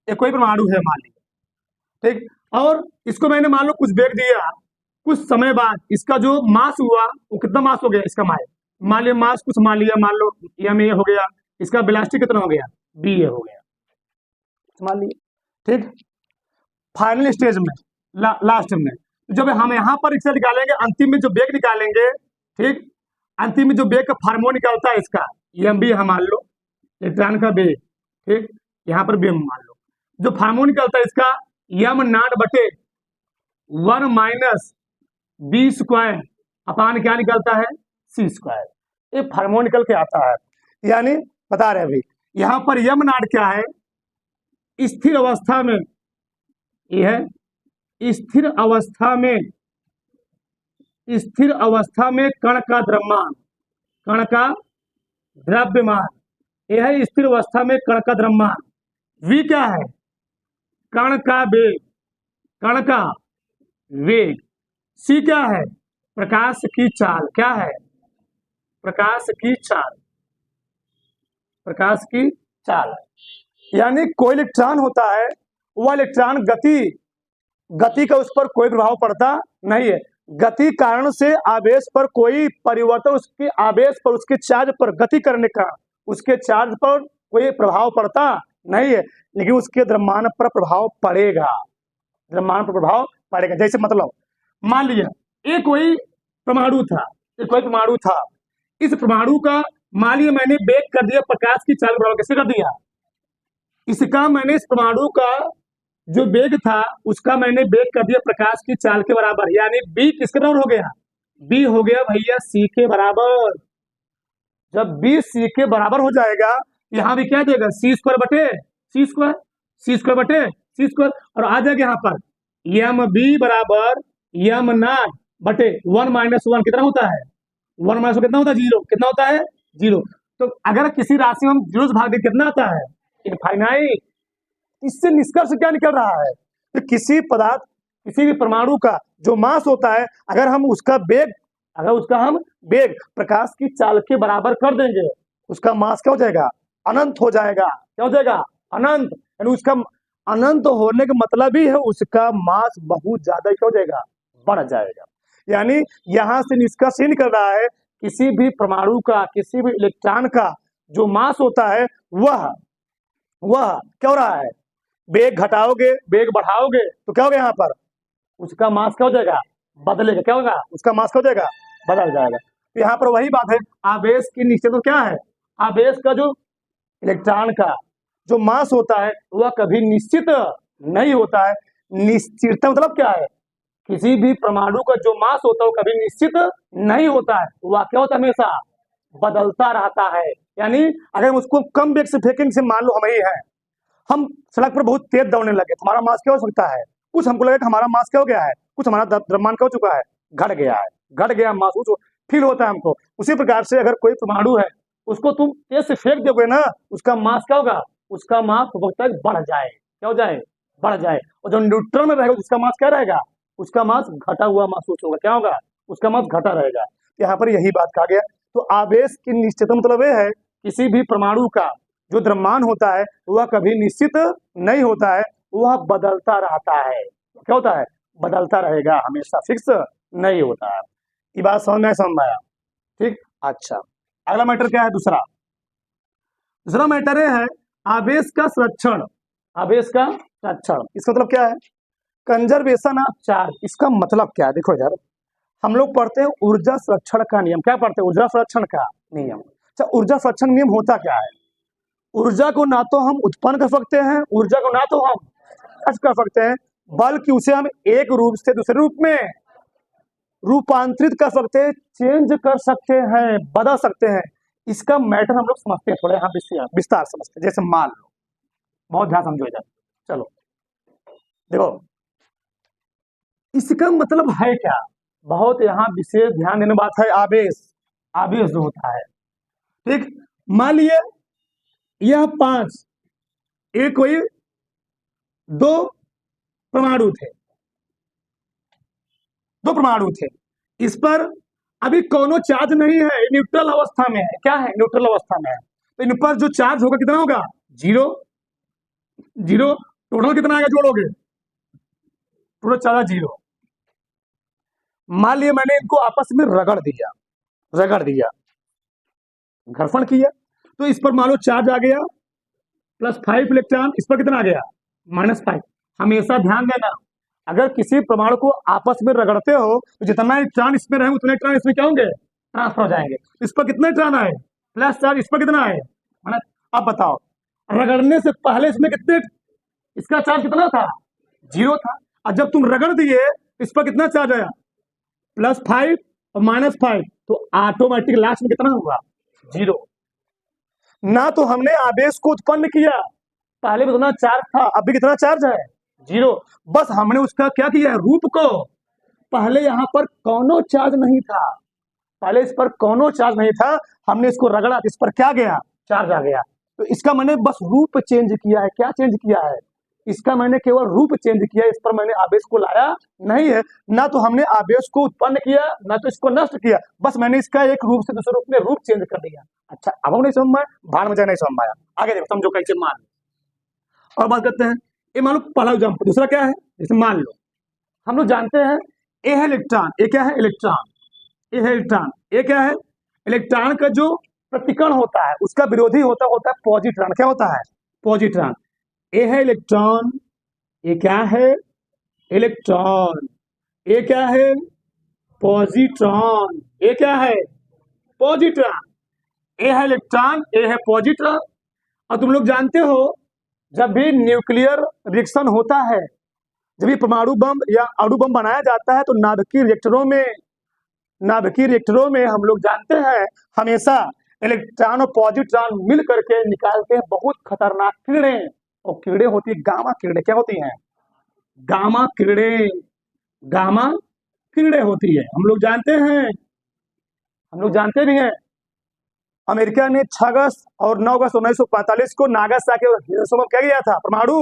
एक कोई परमाणु है मान लीजिए, ठीक, और इसको मैंने मान लो कुछ वेग दिया, कुछ समय बाद इसका जो मास हुआ वो कितना मास हो गया, इसका मास मान लिया, मास कुछ मान लिया, मान लो एम ए हो गया, इसका वेलोसिटी कितना हो गया, बी ए हो गया, मान लिया। ठीक, फाइनल स्टेज में, लास्ट में जब हम यहाँ पर इसे निकालेंगे, अंतिम में जो वेग निकालेंगे, ठीक, अंतिम में जो वेग का फार्मूला निकलता है इसका, एम बी हम मान लो, इलेक्ट्रॉन का वेग, ठीक, यहाँ पर भी हम मान लो, जो फार्मूला निकलता है इसका यम नॉट बटे 1 माइनस बी स्क्वायर अपान क्या निकलता है, सी स्क्वायर। ये फार्मूला निकल के आता है। यानी बता रहे अभी यहाँ पर यम नॉट क्या है, स्थिर अवस्था में, यह है स्थिर अवस्था में, स्थिर अवस्था में कण का द्रव्यमान, कण का द्रव्यमान, यह है स्थिर अवस्था में कण का द्रव्यमान। v क्या है, कण का वेग, कण का वेग। c क्या है, प्रकाश की चाल, क्या है, प्रकाश की चाल, प्रकाश की चाल। यानी कोई इलेक्ट्रॉन होता है, वह इलेक्ट्रॉन गति का उस पर कोई प्रभाव पड़ता नहीं है। गति कारण से आवेश पर कोई परिवर्तन, उसके आवेश पर, उसके चार्ज पर, गति करने का उसके चार्ज पर कोई प्रभाव पड़ता नहीं है, लेकिन उसके द्रव्यमान पर प्रभाव पड़ेगा, द्रव्यमान पर प्रभाव पड़ेगा। जैसे मतलब मान लिया एक कोई परमाणु था, एक कोई परमाणु था, इस परमाणु का मान लिया मैंने वेग कर दिया प्रकाश की चाल बराबर, कैसे कर दिया, इसका मैंने इस परमाणु का जो वेग था उसका मैंने वेग कर दिया प्रकाश की चाल के बराबर, यानी बी किसके बराबर हो गया, बी हो गया भैया सी के बराबर। जब बी सी के बराबर हो जाएगा, यहाँ भी क्या देगा, सी स्क्वायर बटे सी स्क्वायर, सी स्क्वायर बटे सी स्क्वायर, और आ जाएगा यहाँ पर एम बी बराबर एम नॉट बटे 1 माइनस 1 कितना होता है, 1 माइनस कितना होता है, जीरो, कितना होता है, जीरो। तो अगर किसी राशि में हम जीरो से भाग दें कितना आता है, इनफाइनाइट। इससे निष्कर्ष क्या निकल रहा है, तो किसी पदार्थ, किसी भी परमाणु का जो मास होता है, अगर हम उसका वेग, अगर उसका हम वेग प्रकाश की चाल के बराबर कर देंगे, उसका मास क्या हो जाएगा, अनंत हो जाएगा, क्या हो जाएगा, अनंत, यानी उसका अनंत होने का मतलब ही है उसका मास बहुत ज्यादा क्या हो जाएगा, बढ़ जाएगा। यानी यहां से निष्कर्ष ये निकल रहा है किसी भी परमाणु का, किसी भी इलेक्ट्रॉन का जो मास होता है वह क्या हो रहा है, वेग घटाओगे वेग बढ़ाओगे तो क्या होगा, यहाँ पर उसका मास क्या हो जाएगा, बदलेगा, क्या होगा, उसका मास क्या हो जाएगा, बदल जाएगा। तो यहाँ पर वही बात है, आवेश की निश्चित तो क्या है, आवेश का जो इलेक्ट्रॉन का जो मास होता है वह कभी निश्चित नहीं होता है। निश्चितता मतलब क्या है, किसी भी परमाणु का जो मास होता है वो कभी निश्चित नहीं होता है, वह क्या होता है, हमेशा बदलता रहता है। यानी अगर हम उसको कम वेग से फेंकेंगे, से मान लो हम ही है, हम सड़क पर बहुत तेज दौड़ने लगे तो हमारा मास क्या हो सकता है, कुछ हमको लगे कि हमारा मास क्या हो गया है, कुछ हमारा द्रव्यमान क्या हो चुका है, घट गया है, घट गया मास, कुछ फील होता है हमको। उसी प्रकार से अगर कोई परमाणु है उसको तुम तेज से फेंक दोगे ना, उसका मास क्या होगा, उसका मास हो सकता है बढ़ जाए, क्या हो जाए, बढ़ जाए। और जो न्यूट्रल में रहेगा उसका मास क्या रहेगा, उसका मास घटा हुआ महसूस होगा, क्या होगा, उसका मास घटा रहेगा। यहाँ पर यही बात कहा गया। तो आवेश की निश्चितता मतलब यह है किसी भी परमाणु का जो द्रव्यमान होता है वह कभी निश्चित नहीं होता है, वह बदलता रहता है, क्या होता है, बदलता रहेगा, हमेशा फिक्स नहीं होता है। ये बात समझ में आया, ठीक। अच्छा, अगला मैटर क्या है, दूसरा मैटर है आवेश का संरक्षण। आवेश का संरक्षण इसका मतलब क्या है, कंजर्वेशन ऑफ चार्ज। इसका मतलब क्या है, देखो यार, हम लोग पढ़ते हैं ऊर्जा संरक्षण का नियम, क्या पढ़ते हैं, ऊर्जा संरक्षण का नियम। अच्छा, ऊर्जा संरक्षण नियम होता क्या है, ऊर्जा को ना तो हम उत्पन्न कर सकते हैं, ऊर्जा को ना तो हम नष्ट कर सकते हैं, बल्कि उसे हम एक रूप से दूसरे रूप में रूपांतरित कर सकते हैं, चेंज कर सकते हैं, बदल सकते हैं। इसका मैटर हम लोग समझते हैं, थोड़ा यहाँ विस्तार समझते हैं। जैसे मान लो, बहुत ध्यान समझो इधर, चलो देखो इसका मतलब है क्या, बहुत यहाँ विशेष ध्यान देने बात है, आवेश, आवेश जो होता है, ठीक। मान लिए यह 5, एक कोई 2 परमाणु थे, 2 परमाणु थे, इस पर अभी कोनो चार्ज नहीं है, न्यूट्रल अवस्था में है, क्या है, न्यूट्रल अवस्था में है। तो इन पर जो चार्ज होगा कितना होगा, 0, 0। टोटल कितना आएगा, जोड़ोगे टोटल चार्ज 0। मान लिया मैंने इनको आपस में रगड़ दिया, घर्षण किया, तो इस पर मान लो चार्ज आ गया +5 इलेक्ट्रॉन, इस पर कितना आ गया, -5। हमेशा ध्यान देना, अगर किसी परमाणु को आपस में रगड़ते हो तो जितना इलेक्ट्रॉन इसमें रहे उतने इलेक्ट्रॉन इसमें क्या होंगे, ट्रांसफर हो जाएंगे। इस पर कितने इलेक्ट्रॉन आए, प्लस चार्ज, इस पर कितना आए, अब बताओ, रगड़ने से पहले इसमें कितने, इसका चार्ज कितना था, 0 था, और जब तुम रगड़ दिए इस पर कितना चार्ज आया, +5 और -5, तो ऑटोमेटिक लास्ट में कितना हुआ, 0। ना तो हमने आवेश को उत्पन्न किया, पहले भी कितना चार्ज था, अभी कितना चार्ज है, 0। बस हमने उसका क्या किया है, रूप को, पहले यहाँ पर कोनो चार्ज नहीं था, पहले इस पर कोनो चार्ज नहीं था, हमने इसको रगड़ा, इस पर क्या गया, चार्ज आ गया। तो इसका मैंने बस रूप चेंज किया है, क्या चेंज किया है, इसका मैंने केवल रूप चेंज किया, इस पर मैंने आवेश को लाया नहीं है, ना तो हमने आवेश को उत्पन्न किया ना तो इसको नष्ट किया, बस मैंने इसका एक रूप से दूसरे रूप में रूप चेंज कर दिया। अच्छा, अब नहीं समझ में आया, भाड़ में जाए नहीं समझ में आया, आगे देखो समझो कैसे, मान लो और बात करते हैं। ये मान लो पहला एग्जाम्पल, दूसरा क्या है, जैसे मान लो हम लोग जानते हैं ए है इलेक्ट्रॉन, ए क्या है, इलेक्ट्रॉन, ए है इलेक्ट्रॉन, ए क्या है, इलेक्ट्रॉन का जो प्रतिकरण होता है उसका विरोधी होता है पॉजिट्रॉन, क्या होता है, पॉजिट्रॉन। ए है इलेक्ट्रॉन, ए क्या है, इलेक्ट्रॉन, ए क्या है, पॉजिट्रॉन, ए क्या है, पॉजिट्रॉन, ए है इलेक्ट्रॉन, ए है पॉजिट्रॉन। और तुम लोग जानते हो जब भी न्यूक्लियर रिएक्शन होता है, जब भी परमाणु बम या अणु बम बनाया जाता है तो नाभिकीय रिएक्टरों में हम लोग जानते हैं हमेशा इलेक्ट्रॉन और पॉजिट्रॉन मिल करके निकालते हैं बहुत खतरनाक किरणें, और किरणें होती है गामा किरणें, क्या होती हैं, गामा किरणें होती है। हम लोग जानते भी हैं अमेरिका ने 6 अगस्त और 9 अगस्त 1945 को नागासाकी और हिरोशिमा में क्या किया था, परमाणु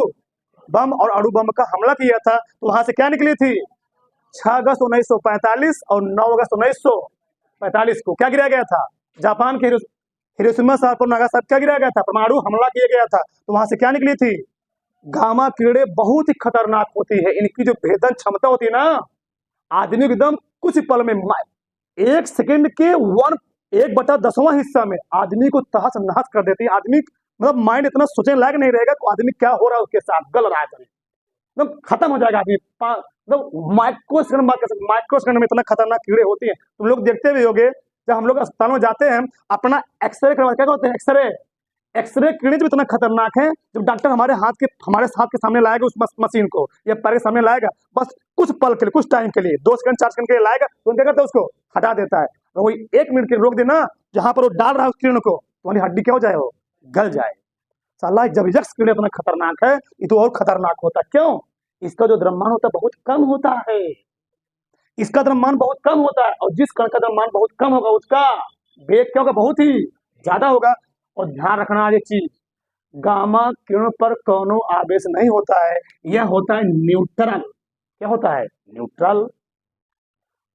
बम और अणु बम का हमला किया था। तो वहां से क्या निकली थी, 6 अगस्त 1945 और 9 अगस्त 1945 को क्या गिराया गया था, जापान के हिरोशिमा और नागासाकी क्या गिराया गया था, परमाणु हमला किया गया था, तो वहां से क्या निकली थी, गामा किरणें बहुत ही खतरनाक होती है, इनकी जो भेदन क्षमता होती है ना, आदमी को एकदम कुछ पल में 1 सेकंड के 1/10वां हिस्सा में आदमी को तहस नहस कर देती है। आदमी मतलब माइंड इतना सोचने लायक नहीं रहेगा कि आदमी क्या हो रहा है उसके साथ, गल रहा है एकदम खत्म हो जाएगा आदमी। मतलब माइक्रो सेकंड में इतना खतरनाक कीड़े होती हैं। तुम लोग देखते भी होगे जब हम लोग अस्पताल में जाते हैं अपना एक्सरे करवा, क्या होते हैं एक्सरे, एक्सरे किरणें जो इतना खतरनाक है, जब डॉक्टर हमारे हाथ के सामने लाएगा उस मशीन को या पैर के सामने लाएगा, बस कुछ पल के लिए, कुछ टाइम के लिए, 2 सेकंड 4 सेकंड के लिए लाएगा, तो क्या करता है उसको हटा देता है। तो वही 1 मिनट के लिए रोक देना, जहां पर वो डाल रहा है उस किरण को, तुम्हारी हड्डी क्या हो जाए, वो गल जाए। साला जब यक्ष किरण इतना खतरनाक है, ये तो और खतरनाक होता है। क्यों? इसका जो द्रव्यमान होता है बहुत कम होता है, इसका द्रव्यमान बहुत कम होता है, और जिस कण का द्रव्यमान बहुत कम होगा उसका वेग क्या होगा, बहुत ही ज्यादा होगा। और ध्यान रखना एक चीज, गामा किरण पर कोनो आवेश नहीं होता है, यह होता है न्यूट्रल। क्या होता है? न्यूट्रल।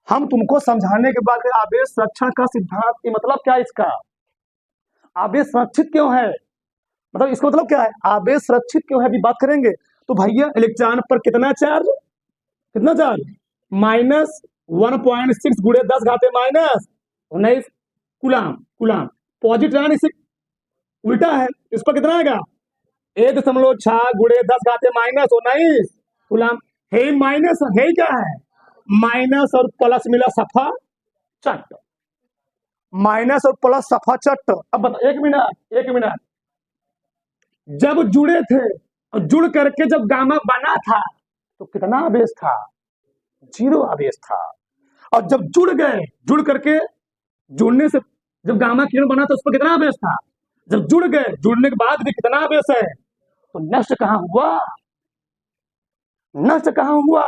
हम तुमको समझाने के बाद आवेश संरक्षण का सिद्धांत की मतलब क्या है, इसका आवेश संरक्षित क्यों है, मतलब इसका मतलब क्या है, आवेश सुरक्षित क्यों है, अभी बात करेंगे। तो भैया इलेक्ट्रॉन पर कितना चार्ज, कितना चार्ज, -1.6 गुणे 10⁻⁻19 कूलाम। कूलाम पॉजिटिव आयन इसे उल्टा है, इसको कितना आएगा, 1.6 गुणे 10⁻⁻19 कूलाम। है माइनस, है क्या है, माइनस और प्लस मिला सफा चट, माइनस और प्लस सफा चट। अब बता, 1 मिनट, जब जुड़े थे और जुड़ करके जब गामा बना था तो कितना आवेश था, 0 आवेश था। और जब जुड़ गए, जुड़ करके, जुड़ने से जब गामा किरण बना था उस पर कितना आवेश था, जब जुड़ गए, जुड़ने के बाद भी कितना आवेश है, तो नष्ट कहां हुआ, नष्ट कहां हुआ।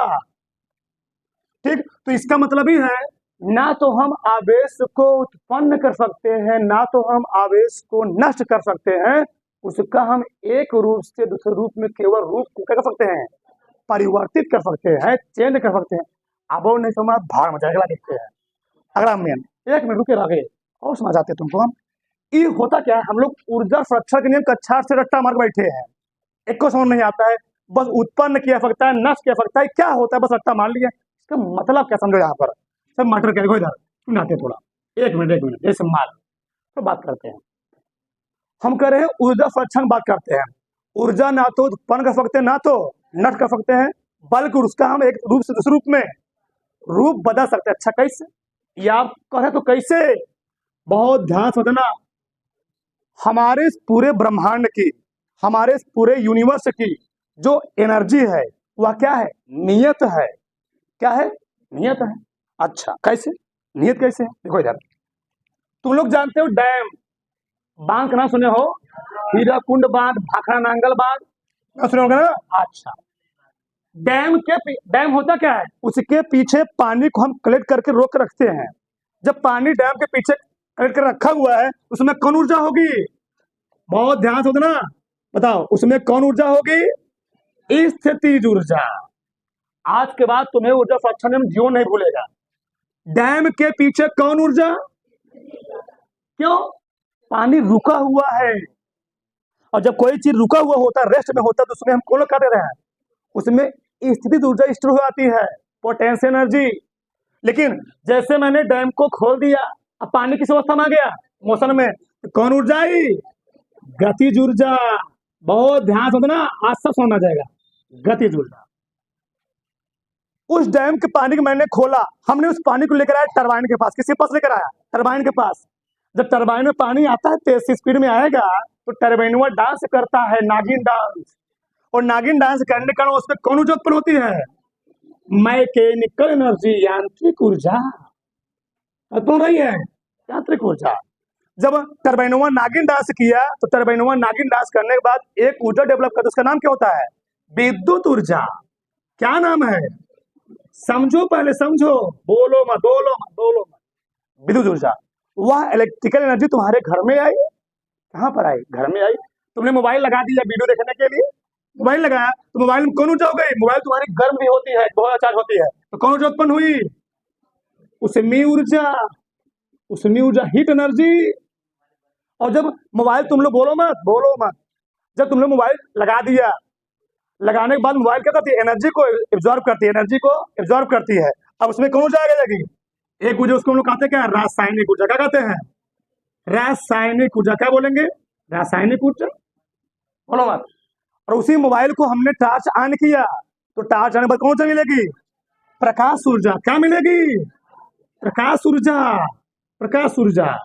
ठीक, तो इसका मतलब ही है ना तो हम आवेश को उत्पन्न कर सकते हैं, ना तो हम आवेश को नष्ट कर सकते हैं, उसका हम एक रूप से दूसरे रूप में केवल रूप को क्या कर सकते हैं, परिवर्तित कर सकते हैं, चेंज कर सकते हैं। अब और नहीं समझ, भाग में जाएगा, देखते हैं अगला मेन। 1 मिनट रुके आगे और समझाते तुमको हम। ये होता क्या है, हम लोग ऊर्जा संरक्षण के नियम कक्षा से रट्टा मार बैठे हैं, एक को समझ नहीं आता है, बस उत्पन्न किया सकता है, नष्ट किया सकता है, क्या होता है बस रट्टा मान लिया। इसका मतलब क्या समझो, यहाँ पर सब मटर करेगा, इधर सुनाते थोड़ा, 1 मिनट जैसे माल तो बात करते हैं। हम कह रहे हैं ऊर्जा संरक्षण बात करते हैं। ऊर्जा ना तो उत्पन्न कर सकते हैं ना तो नष्ट कर सकते हैं, बल्कि उसका हम एक रूप से दूसरे रूप में रूप बदल सकते हैं। अच्छा कैसे, या आप कहें तो कैसे, बहुत ध्यान से देना। हमारे इस पूरे ब्रह्मांड की, हमारे इस पूरे यूनिवर्स की जो एनर्जी है वह क्या है, नियत है। क्या है, नियत है। अच्छा कैसे, नियत कैसे है, देखो इधर, तुम लोग जानते हो डैम, बांध का नाम सुने हो, हीराकुंड बांध, भाखड़ा नांगल बांध, ना सुने होगा ना। अच्छा, डैम होता क्या है, उसके पीछे पानी को हम कलेक्ट करके रोक रखते हैं। जब पानी डैम के पीछे कलेक्ट कर रखा हुआ है उसमें कौन ऊर्जा होगी, बहुत ध्यान से ना बताओ, उसमें कौन ऊर्जा होगी, स्थितिज ऊर्जा। आज के बाद तुम्हें ऊर्जा संरक्षण में जीवन नहीं भूलेगा। डैम के पीछे कौन ऊर्जा, क्यों, पानी रुका हुआ है, और जब कोई चीज रुका हुआ होता है, रेस्ट में होता है, तो उसमें हम कौन कहते रहे हैं, उसमें स्थितिज ऊर्जा स्टोर हो जाती है, पोटेंशियल एनर्जी। लेकिन जैसे मैंने डैम को खोल दिया, अब पानी किस अवस्था में आ गया, मोशन में, तो कौन ऊर्जा आई, गतिज ऊर्जा। बहुत ध्यान से ना, आज सब समझ आ जाएगा, गतिज ऊर्जा। उस डैम के पानी को मैंने खोला, हमने उस पानी को लेकर आया टरबाइन के पास, किसके पास लेकर आया, टरबाइन के पास। जब टरबाइन में पानी आता है तेज स्पीड में आएगा तो टरबाइन डांस करता है, नागिन डांस, और नागिन डांस करने के कारण उसमें कौन ऊर्जा उत्पन्न होती है, मैकेनिकल एनर्जी, यांत्रिक ऊर्जा उत्पन्न रही है, यांत्रिक ऊर्जा। जब टरबाइनवा नागिन डांस किया तो टरबाइनवा नागिन डांस करने के बाद एक ऊर्जा डेवलप करता है, उसका नाम क्या होता है, विद्युत ऊर्जा। क्या नाम है, समझो, पहले समझो, बोलो मत, बोलो मत, बोलो मत। विद्युत ऊर्जा, वह इलेक्ट्रिकल एनर्जी तुम्हारे घर में आई, कहां पर आई, घर में आई। तुमने मोबाइल लगा दिया वीडियो देखने के लिए, मोबाइल लगाया तो मोबाइल में कौन ऊर्जा हो गई, मोबाइल तुम्हारी गर्म भी होती है, बहुत चार्ज होती है, तो कौन ऊर्जा उत्पन्न हुई, उसमें ऊर्जा, उसमें ऊर्जा हीट एनर्जी। और जब मोबाइल तुम लोग बोलो मत, जब तुम लोग मोबाइल लगा दिया, लगाने के बाद मोबाइल क्या करती है, एनर्जी को एब्जॉर्ब करती है, एनर्जी को एब्जॉर्ब करती है। अब उसमें कौन ऊर्जा आ जाएगी, एक ऊर्जा, उसको हम लोग कहते हैं क्या, रासायनिक ऊर्जा। क्या कहते हैं, रासायनिक ऊर्जा। क्या बोलेंगे, रासायनिक ऊर्जा, बोलो मत। और उसी मोबाइल को हमने टॉर्च ऑन किया, तो टॉर्च आने पर कौन सा मिलेगी, प्रकाश ऊर्जा। क्या मिलेगी, प्रकाश ऊर्जा, प्रकाश ऊर्जा।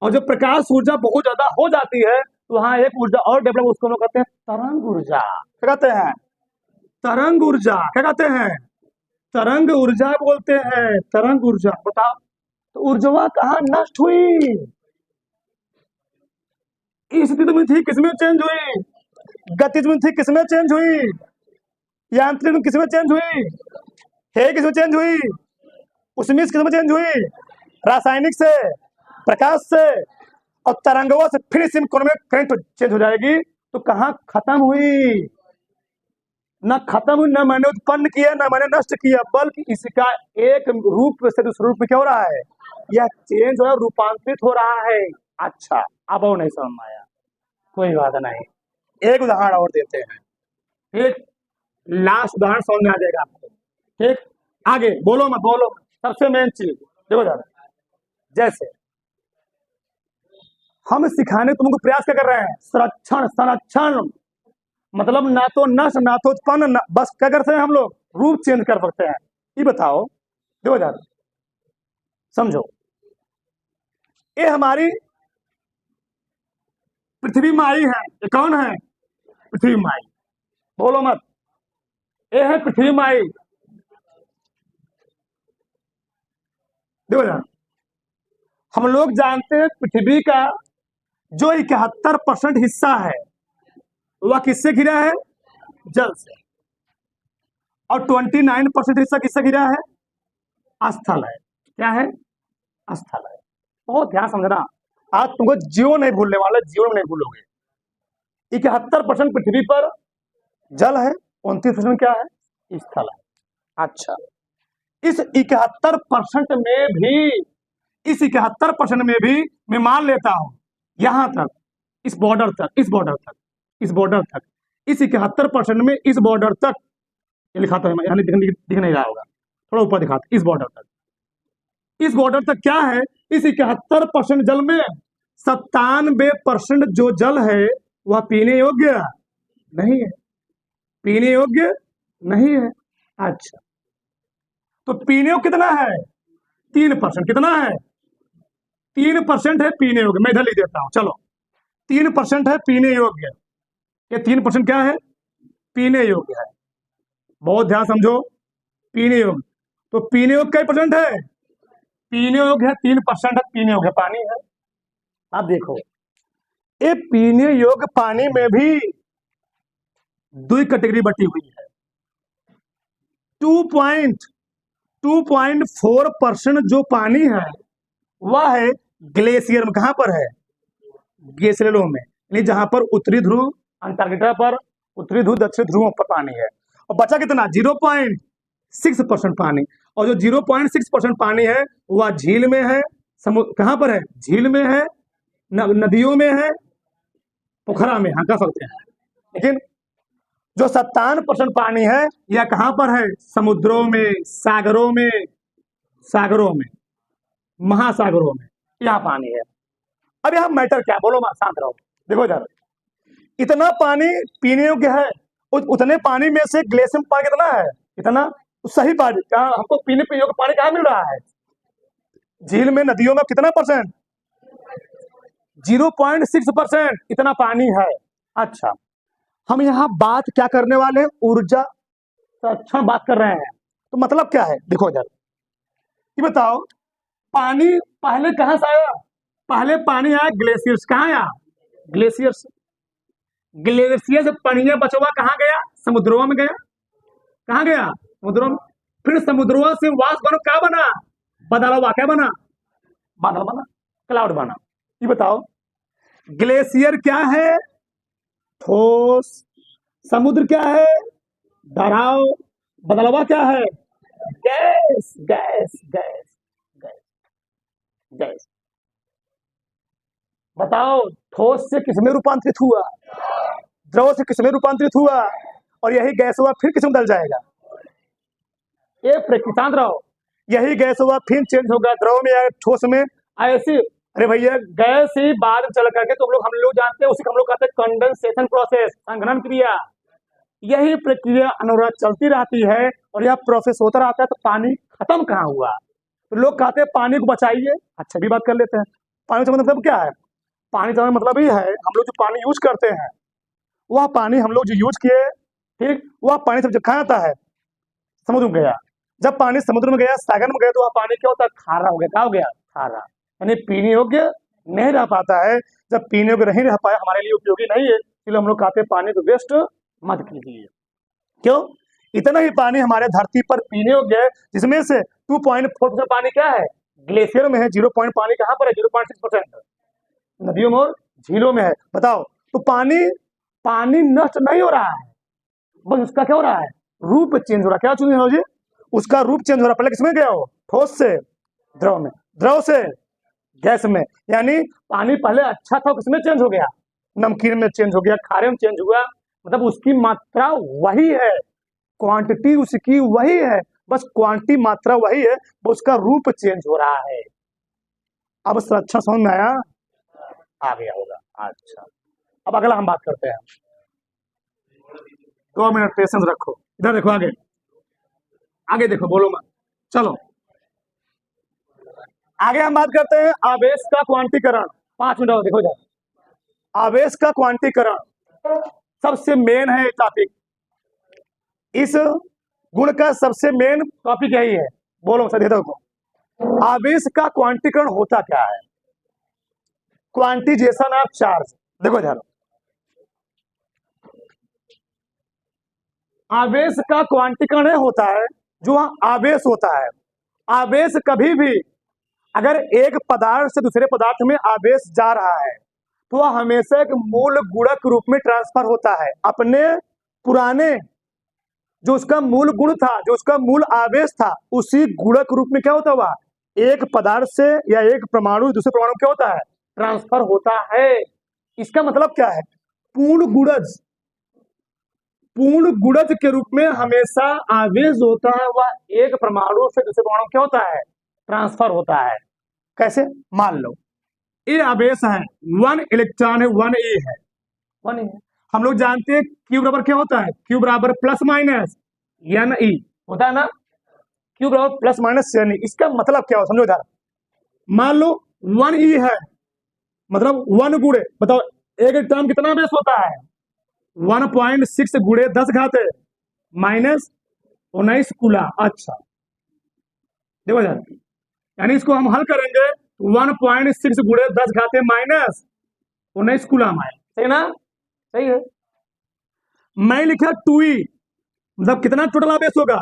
और जब प्रकाश ऊर्जा बहुत ज्यादा हो जाती है तो वहां एक ऊर्जा और डेवलप, उसको हम लोग कहते हैं तरंग ऊर्जा। क्या कहते हैं, तरंग ऊर्जा। क्या कहते हैं, तरंग ऊर्जा बोलते हैं, तरंग ऊर्जा। बताओ, तो ऊर्जा कहाँ नष्ट हुई, इस स्थिति में थी, किसमें चेंज हुई, गतिज में थी, किसमें चेंज हुई, यांत्रिक में किसमें चेंज हुई, है किसमें चेंज हुई, उसमें किसमें चेंज हुई, रासायनिक से, प्रकाश से, और तरंगों से फिर इसी कोण में करंट चेंज हो जाएगी। तो कहाँ खत्म हुई, न खत्म हुई, न मैंने उत्पन्न किया, न मैंने नष्ट किया, बल्कि इसका एक रूप से दूसरे रूप में क्या हो रहा है, यह चेंज हो रहा है, रूपांतरित हो रहा है। अच्छा, अब और नहीं समझ में आया, कोई बात नहीं, एक उदाहरण और देते हैं, ठीक, लास्ट उदाहरण समझ में आ जाएगा आपको, ठीक। आगे बोलो मत, बोलो मत। सबसे मेन चीज देखो जरा, जैसे हम सिखाने तुमको प्रयास क्या कर रहे हैं, संरक्षण, संरक्षण मतलब ना तो नष्ट ना तो उत्पन्न, बस क्या करते हैं हम लोग, रूप चेंज कर सकते हैं। ये बताओ, देखो जरा, समझो, ये हमारी पृथ्वी माई है, ये कौन है, पृथ्वी माई, बोलो मत, ये है पृथ्वी माई। देखो जरा, हम लोग जानते हैं पृथ्वी का जो 71% हिस्सा है वह किससे घिरा है, जल से, और 29% हिस्सा किससे घिरा है, स्थल है। क्या है, स्थल है। बहुत ध्यान समझना, आज तुमको जीरो नहीं भूलने वाला, जीरो नहीं भूलोगे। 71% पृथ्वी पर जल है, 29% क्या है, स्थल है। अच्छा, इस 71% में भी, इस 71% में भी मैं मान लेता हूं यहां तक, इस बॉर्डर तक, इस बॉर्डर तक, इस बॉर्डर तक, इस 71% में इस बॉर्डर तक, ये लिखाता है, यानी दिख नहीं रहा होगा, थोड़ा ऊपर दिखाता, इस बॉर्डर तक, इस बॉर्डर तक क्या है, इस 71% जल में 97% जो जल है वह पीने योग्य नहीं है, पीने योग्य नहीं है। अच्छा, तो पीने योग्य कितना है, 3%। कितना है, 3% है पीने योग्य। मैं इधर लिख देता हूं, चलो, 3% है पीने योग्य, ये 3% क्या है, पीने योग्य है। बहुत ध्यान समझो, पीने योग्य, तो पीने योग्य कई परसेंट है, पीने योग्य है 3% है, पीने योग्य पानी है। अब देखो, ये पीने योग्य पानी में भी दो कैटेगरी बटी हुई है। 2.4% जो पानी है वह है ग्लेशियर में। कहां पर है, ग्लेशियरों में, यानी जहां पर उत्तरी ध्रुव, अंटार्कटिका पर उत्तरी ध्रुव, दक्षिण ध्रुवों पर पानी है। और बचा कितना, 0.6% पानी। और जो 0.6% पानी है वह झील में है, समुद्र कहां पर है, झील में है, नदियों में है, पोखरा में, हाँ कह सकते हैं। लेकिन जो 57% पानी है यह कहां पर है, समुद्रों में, सागरों में, सागरों में, महासागरों में, यह पानी है। अब यहां मैटर क्या, बोलो मत, शांत रहो। देखो इधर, इतना पानी पीने योग्य है, उतने पानी में से ग्लेशियर में पानी कितना है, इतना सही पानी, कहा हमको पीने पे योग्य पानी कहां मिल रहा है, झील में, नदियों में कितना परसेंट, 0.6% इतना पानी है। अच्छा, हम यहाँ बात क्या करने वाले हैं, ऊर्जा संरक्षण बात कर रहे हैं। तो मतलब क्या है, देखो इधर, ये बताओ, पानी पहले कहां से आया, पहले पानी आया ग्लेशियर से। कहां आया, ग्लेशियर से, ग्लेशियर से पानी बचवा कहां गया, समुद्रों में गया। कहां गया, समुद्रों में। फिर समुद्रों से वाष्प बनो क्या बना, बदलवा, क्या बना, बादल बना, क्लाउड बना। ये बताओ, ग्लेशियर क्या है, ठोस, समुद्र क्या है, दराव, बदलवा क्या है, gas, gas, gas, gas, gas. बताओ, ठोस से किसमें रूपांतरित हुआ? द्रव से किसमें रूपांतरित हुआ? और यही गैस हुआ फिर किसमें बदल जाएगा? ये प्रकृतांत रहो, यही गैस हुआ फिर चेंज होगा द्रव में या ठोस में। ऐसी अरे भैया, गैस ही बाद में चल करके तो हम लोग जानते हैं, उसी को हम लोग कहते हैं कंडेंसेशन प्रोसेस, संघनन क्रिया। यही प्रक्रिया अनुराग चलती रहती है और यह प्रोसेस होता रहता है। तो पानी खत्म कहाँ हुआ? तो लोग कहते हैं पानी को बचाइए। अच्छा भी बात कर लेते हैं, पानी से मतलब क्या है? पानी से मतलब ये है, हम लोग जो पानी यूज करते हैं, वह पानी हम लोग जो यूज किए, ठीक, वह पानी से जब कहाँ आता है? समुद्र में गया। जब पानी समुद्र में गया, सागर में गया, तो वह पानी क्या होता है? खारा हो गया। क्या हो गया? खारा, यानी पीने योग्य नहीं रह पाता है। जब पीने योग्य नहीं रह पाया, हमारे लिए उपयोगी नहीं है, इसलिए हम लोग कहते हैं पानी को वेस्ट मत कीजिए। क्यों? इतना ही पानी हमारे धरती पर पीने योग्य है, जिसमें से 2.4% पानी क्या है? ग्लेशियर में है। 0 पानी कहाँ पर है? 0.6% नदियों में और झीलों में है। बताओ, तो पानी नष्ट नहीं हो रहा है, बस उसका क्या हो रहा है? रूप चेंज हो रहा है। क्या चेंज हो रहा है? उसका रूप चेंज हो रहा है। पहले किसमें गया हो? ठोस से द्रव में, द्रव से गैस में। यानी पानी पहले अच्छा था, किसमें चेंज हो गया? नमकीन में चेंज हो गया, खारे में चेंज हुआ। मतलब उसकी मात्रा वही है, क्वांटिटी उसकी वही है, बस क्वांटिटी मात्रा वही है, उसका रूप चेंज हो रहा है। अब संरक्षण समझ में आया? आ गया होगा। अच्छा, अब अगला हम बात करते हैं। 2 मिनट पेशेंस रखो, इधर देखो, आगे आगे देखो, बोलो मत। चलो आगे हम बात करते हैं आवेश का क्वांटीकरण। 5 मिनट और देखो इधर, आवेश का क्वांटीकरण सबसे मेन है टॉपिक। इस गुण का सबसे मेन टॉपिक यही है। बोलो सर, देखो आवेश का क्वांटीकरण होता क्या है? Quantisation of charge. देखो इधर, आवेश का क्वांटीकरण होता है जो आवेश होता है। आवेश कभी भी अगर एक पदार्थ से दूसरे पदार्थ में आवेश जा रहा है, तो वह हमेशा एक मूल गुणक रूप में ट्रांसफर होता है। अपने पुराने जो उसका मूल गुण था, जो उसका मूल आवेश था, उसी गुणक रूप में क्या होता हुआ? एक पदार्थ से या एक परमाणु दूसरे परमाणु क्या होता है? ट्रांसफर होता है। इसका मतलब क्या है? पूर्ण गुणज, पूर्ण गुणज के रूप में हमेशा आवेश होता है, वह एक परमाणु से दूसरे परमाणु क्या होता है? ट्रांसफर होता है। कैसे? मान लो ये आवेश है, 1 इलेक्ट्रॉन है, 1 e है, 1 e है। हम लोग जानते हैं क्यू बराबर क्या होता है? क्यू बराबर प्लस माइनस एन ई होता है ना, क्यू बराबर प्लस माइनस एन ई। इसका मतलब क्या हो? समझो इधर, मान लो 1 e है, मतलब 1 गुणे, बताओ एक इलेक्ट्रॉन कितना आवेश होता है? 1.6 गुणे 10 घाते माइनस 19 कूलम। अच्छा देखो इधर, यानी इसको हम हल करेंगे, 1.6 गुणे 10 घाते माइनस 19 कूलम आए। सही ना? सही है। मैं लिखा 2e, मतलब कितना टोटल आवेश होगा?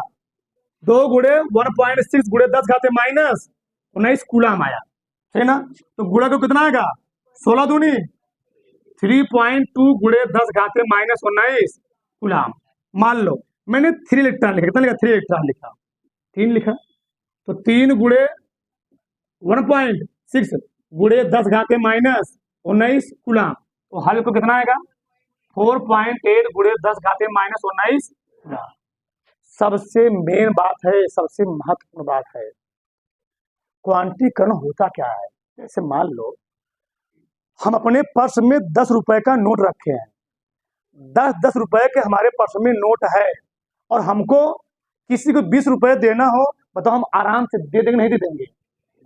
2 गुणे 1.6 गुणे 10 घाते माइनस 19 कूलम आया। सही ना? तो गुणा को कितना आएगा? 16 दूनी 3.2 गुणे 10 घाते माइनस 19 कूलम। मान लो मैंने 3 इलेक्ट्रॉन लिखा। कितना लिखा? 3 इलेक्ट्रॉन लिखा, 3 लिखा। तो 3 गुणे 1.6 गुणे 10 घाते माइनस 19 कूलम, तो हल को कितना आएगा? 4.8 गुणे 10 घाते माइनस 19 कूलम। सबसे मेन बात है, सबसे महत्वपूर्ण बात है, क्वांटीकरण होता क्या है? जैसे मान लो हम अपने पर्स में 10 रुपए का नोट रखे हैं, 10 रुपए के हमारे पर्स में नोट है, और हमको किसी को 20 रुपए देना हो, बताओ हम आराम से दे देंगे नहीं दे देंगे?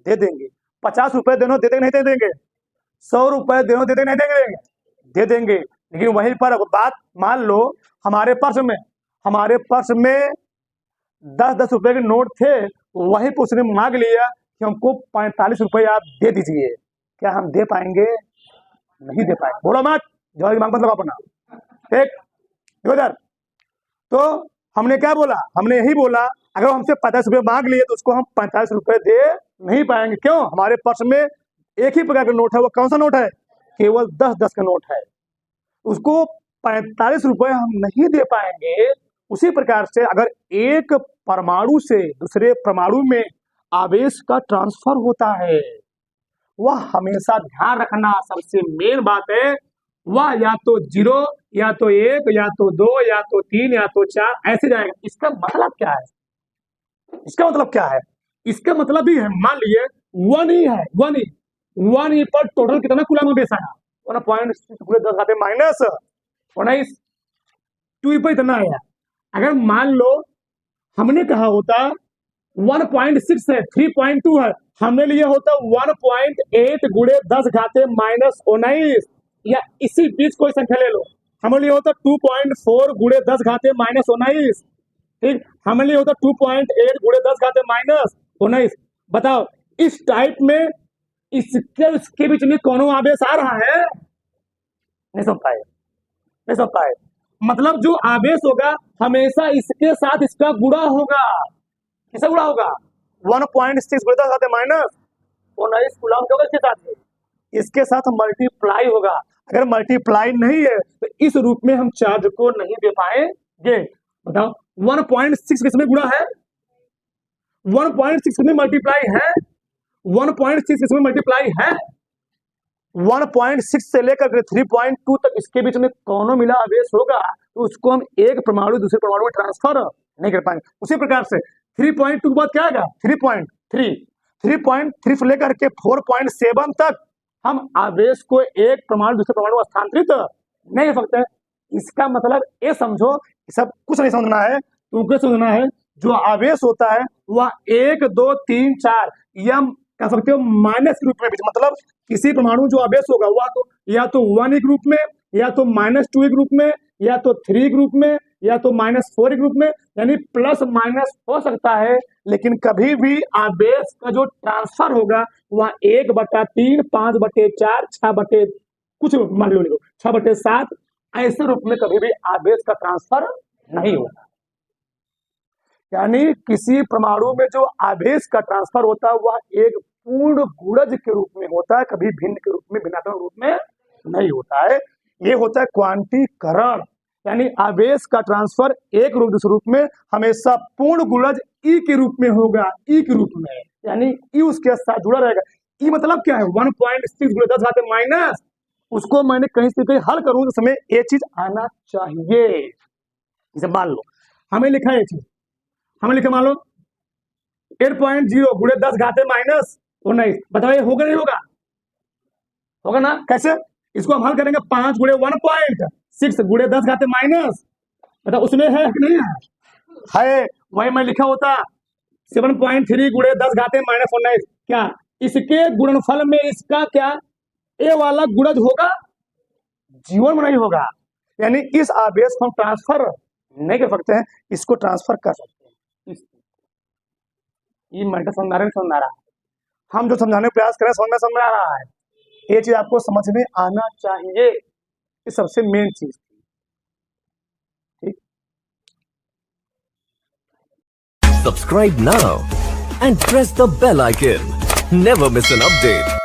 दे देंगे। 50 रुपए देना दे देंगे नहीं दे देंगे? 100 रुपए देना दे देंगे नहीं देंगे? दे देंगे। लेकिन वहीं पर बात, मान लो हमारे पर्स में 10 रुपए के नोट थे, वहीं पर उसने मांग लिया कि हमको 45 रुपए आप दे दीजिए। क्या हम दे पाएंगे? नहीं दे पाएंगे। बोलो मत, जवाब मांग मतलब अपना। ठीक, देखो इधर, तो हमने क्या बोला? हमने यही बोला अगर हमसे 50 रुपए मांग लिए तो उसको हम 45 रुपए दे नहीं पाएंगे। क्यों? हमारे पर्स में एक ही प्रकार का नोट है। वो कौन सा नोट है? केवल 10 का नोट है। उसको 45 रुपए हम नहीं दे पाएंगे। उसी प्रकार से अगर एक परमाणु से दूसरे परमाणु में आवेश का ट्रांसफर होता है, वह हमेशा ध्यान रखना, सबसे मेन बात है, वह या तो 0 या तो 1 या तो 2 या तो 3 या तो 4 ऐसे जाएगा। इसका मतलब क्या है? इसका मतलब क्या है? इसका मतलब भी है, मान लीजिए 1 ही है, 1 ही पर टोटल कितना कूलम बेस आया? 1.6 माइनस 19, 2 पर इतना आया। अगर मान लो हमने कहा होता 1.6 है, 3.2 है, हमने लिया होता 1.8 गुणे 10 घाते माइनस 19, या इसी बीच कोई संख्या ले लो, हमें लिया होता 2.4 गुणे 10 घाते माइनस 19, ठीक, हमें लिया होता 2.8 गुणे 10 घाते माइनस 19। बताओ इस टाइप में इसके बीच में कौन आवेश आ रहा है? नहीं समझ पाए, नहीं समझ पाए। मतलब जो आवेश होगा हमेशा इसके साथ इसका गुणा होगा। किससे गुणा होगा? 1.6 गुणे 10 घाते माइनस 19 कूलम के इसके साथ, इसके साथ मल्टीप्लाई होगा। अगर मल्टीप्लाई नहीं है तो इस रूप में हम चार्ज को नहीं दे पाएंगे। बताओ 1.6 किसमें गुणा है? 1.6 किसमें मल्टीप्लाई है? 1.6 किसमें मल्टीप्लाई है? 1.6 से लेकर 3.2 तक इसके बीच में कौन मिला आवेश होगा तो उसको हम एक परमाणु दूसरे परमाणु में ट्रांसफर नहीं कर पाएंगे। उसी प्रकार से 3.2 के बाद क्या आएगा? 3.3 से लेकर के 4.7 तक हम आवेश को एक परमाणु दूसरे परमाणु में स्थानांतरित नहीं कर सकते। इसका मतलब ये समझो, सब कुछ नहीं समझना है, तुमको समझना है जो आवेश होता है वह 1 2 3 4 या कह सकते हो माइनस ग्रुप में भी, मतलब किसी परमाणु जो आवेश होगा वह तो या तो 1 ग्रुप में, या तो -2 ग्रुप में, या तो 3 ग्रुप में, या तो -4 ग्रुप में, यानी प्लस माइनस हो सकता है। लेकिन कभी भी आवेश का जो ट्रांसफर होगा वह 1/3, 5/4, 6 कुछ मान लो 6/7 ऐसे रूप में कभी भी आवेश का ट्रांसफर नहीं होगा। यानी किसी परमाणु में जो आवेश का ट्रांसफर होता है वह एक पूर्ण गुणज के रूप में होता है, कभी भिन्न के रूप में, भिन्नात्मक रूप में नहीं होता है। ये होता है क्वांटीकरण, यानी आवेश का ट्रांसफर एक रूप दूसरे रूप में हमेशा पूर्ण गुणज ई के रूप में होगा, ई के रूप में, यानी ई उसके साथ जुड़ा रहेगा। ई मतलब क्या है? 1.6 गुणे 10 घाते माइनस, उसको मैंने कहीं से कहीं हल करूं तो समय ये चीज आना चाहिए। जैसे मान लो हमें लिखा है ये चीज, हमें लिखा मान लो 8.0 गुणे 10 घाते माइनस 19, बताओ ये होगा नहीं होगा? होगा ना? कैसे? इसको हम हल करेंगे 5 गुणे 1.6 गुणे 10 घाते माइनस, बताओ उसमें है कि नहीं है? वही मैं लिखा होता 7.3 गुणे 10 घाते माइनस 19, क्या इसके गुणनफल में इसका क्या ए वाला गुणज होगा? जीवन में नहीं होगा। यानी इस आवेश को हम ट्रांसफर नहीं कर सकते हैं, इसको ट्रांसफर कर सकते हैं। ये मैटर समझ आ रहा है, हम जो समझाने का प्रयास करें समझ में आ रहा है, ये चीज आपको समझ में आना चाहिए, ये सबसे मेन चीज थी। ठीक, subscribe now and press the bell icon, never miss an update.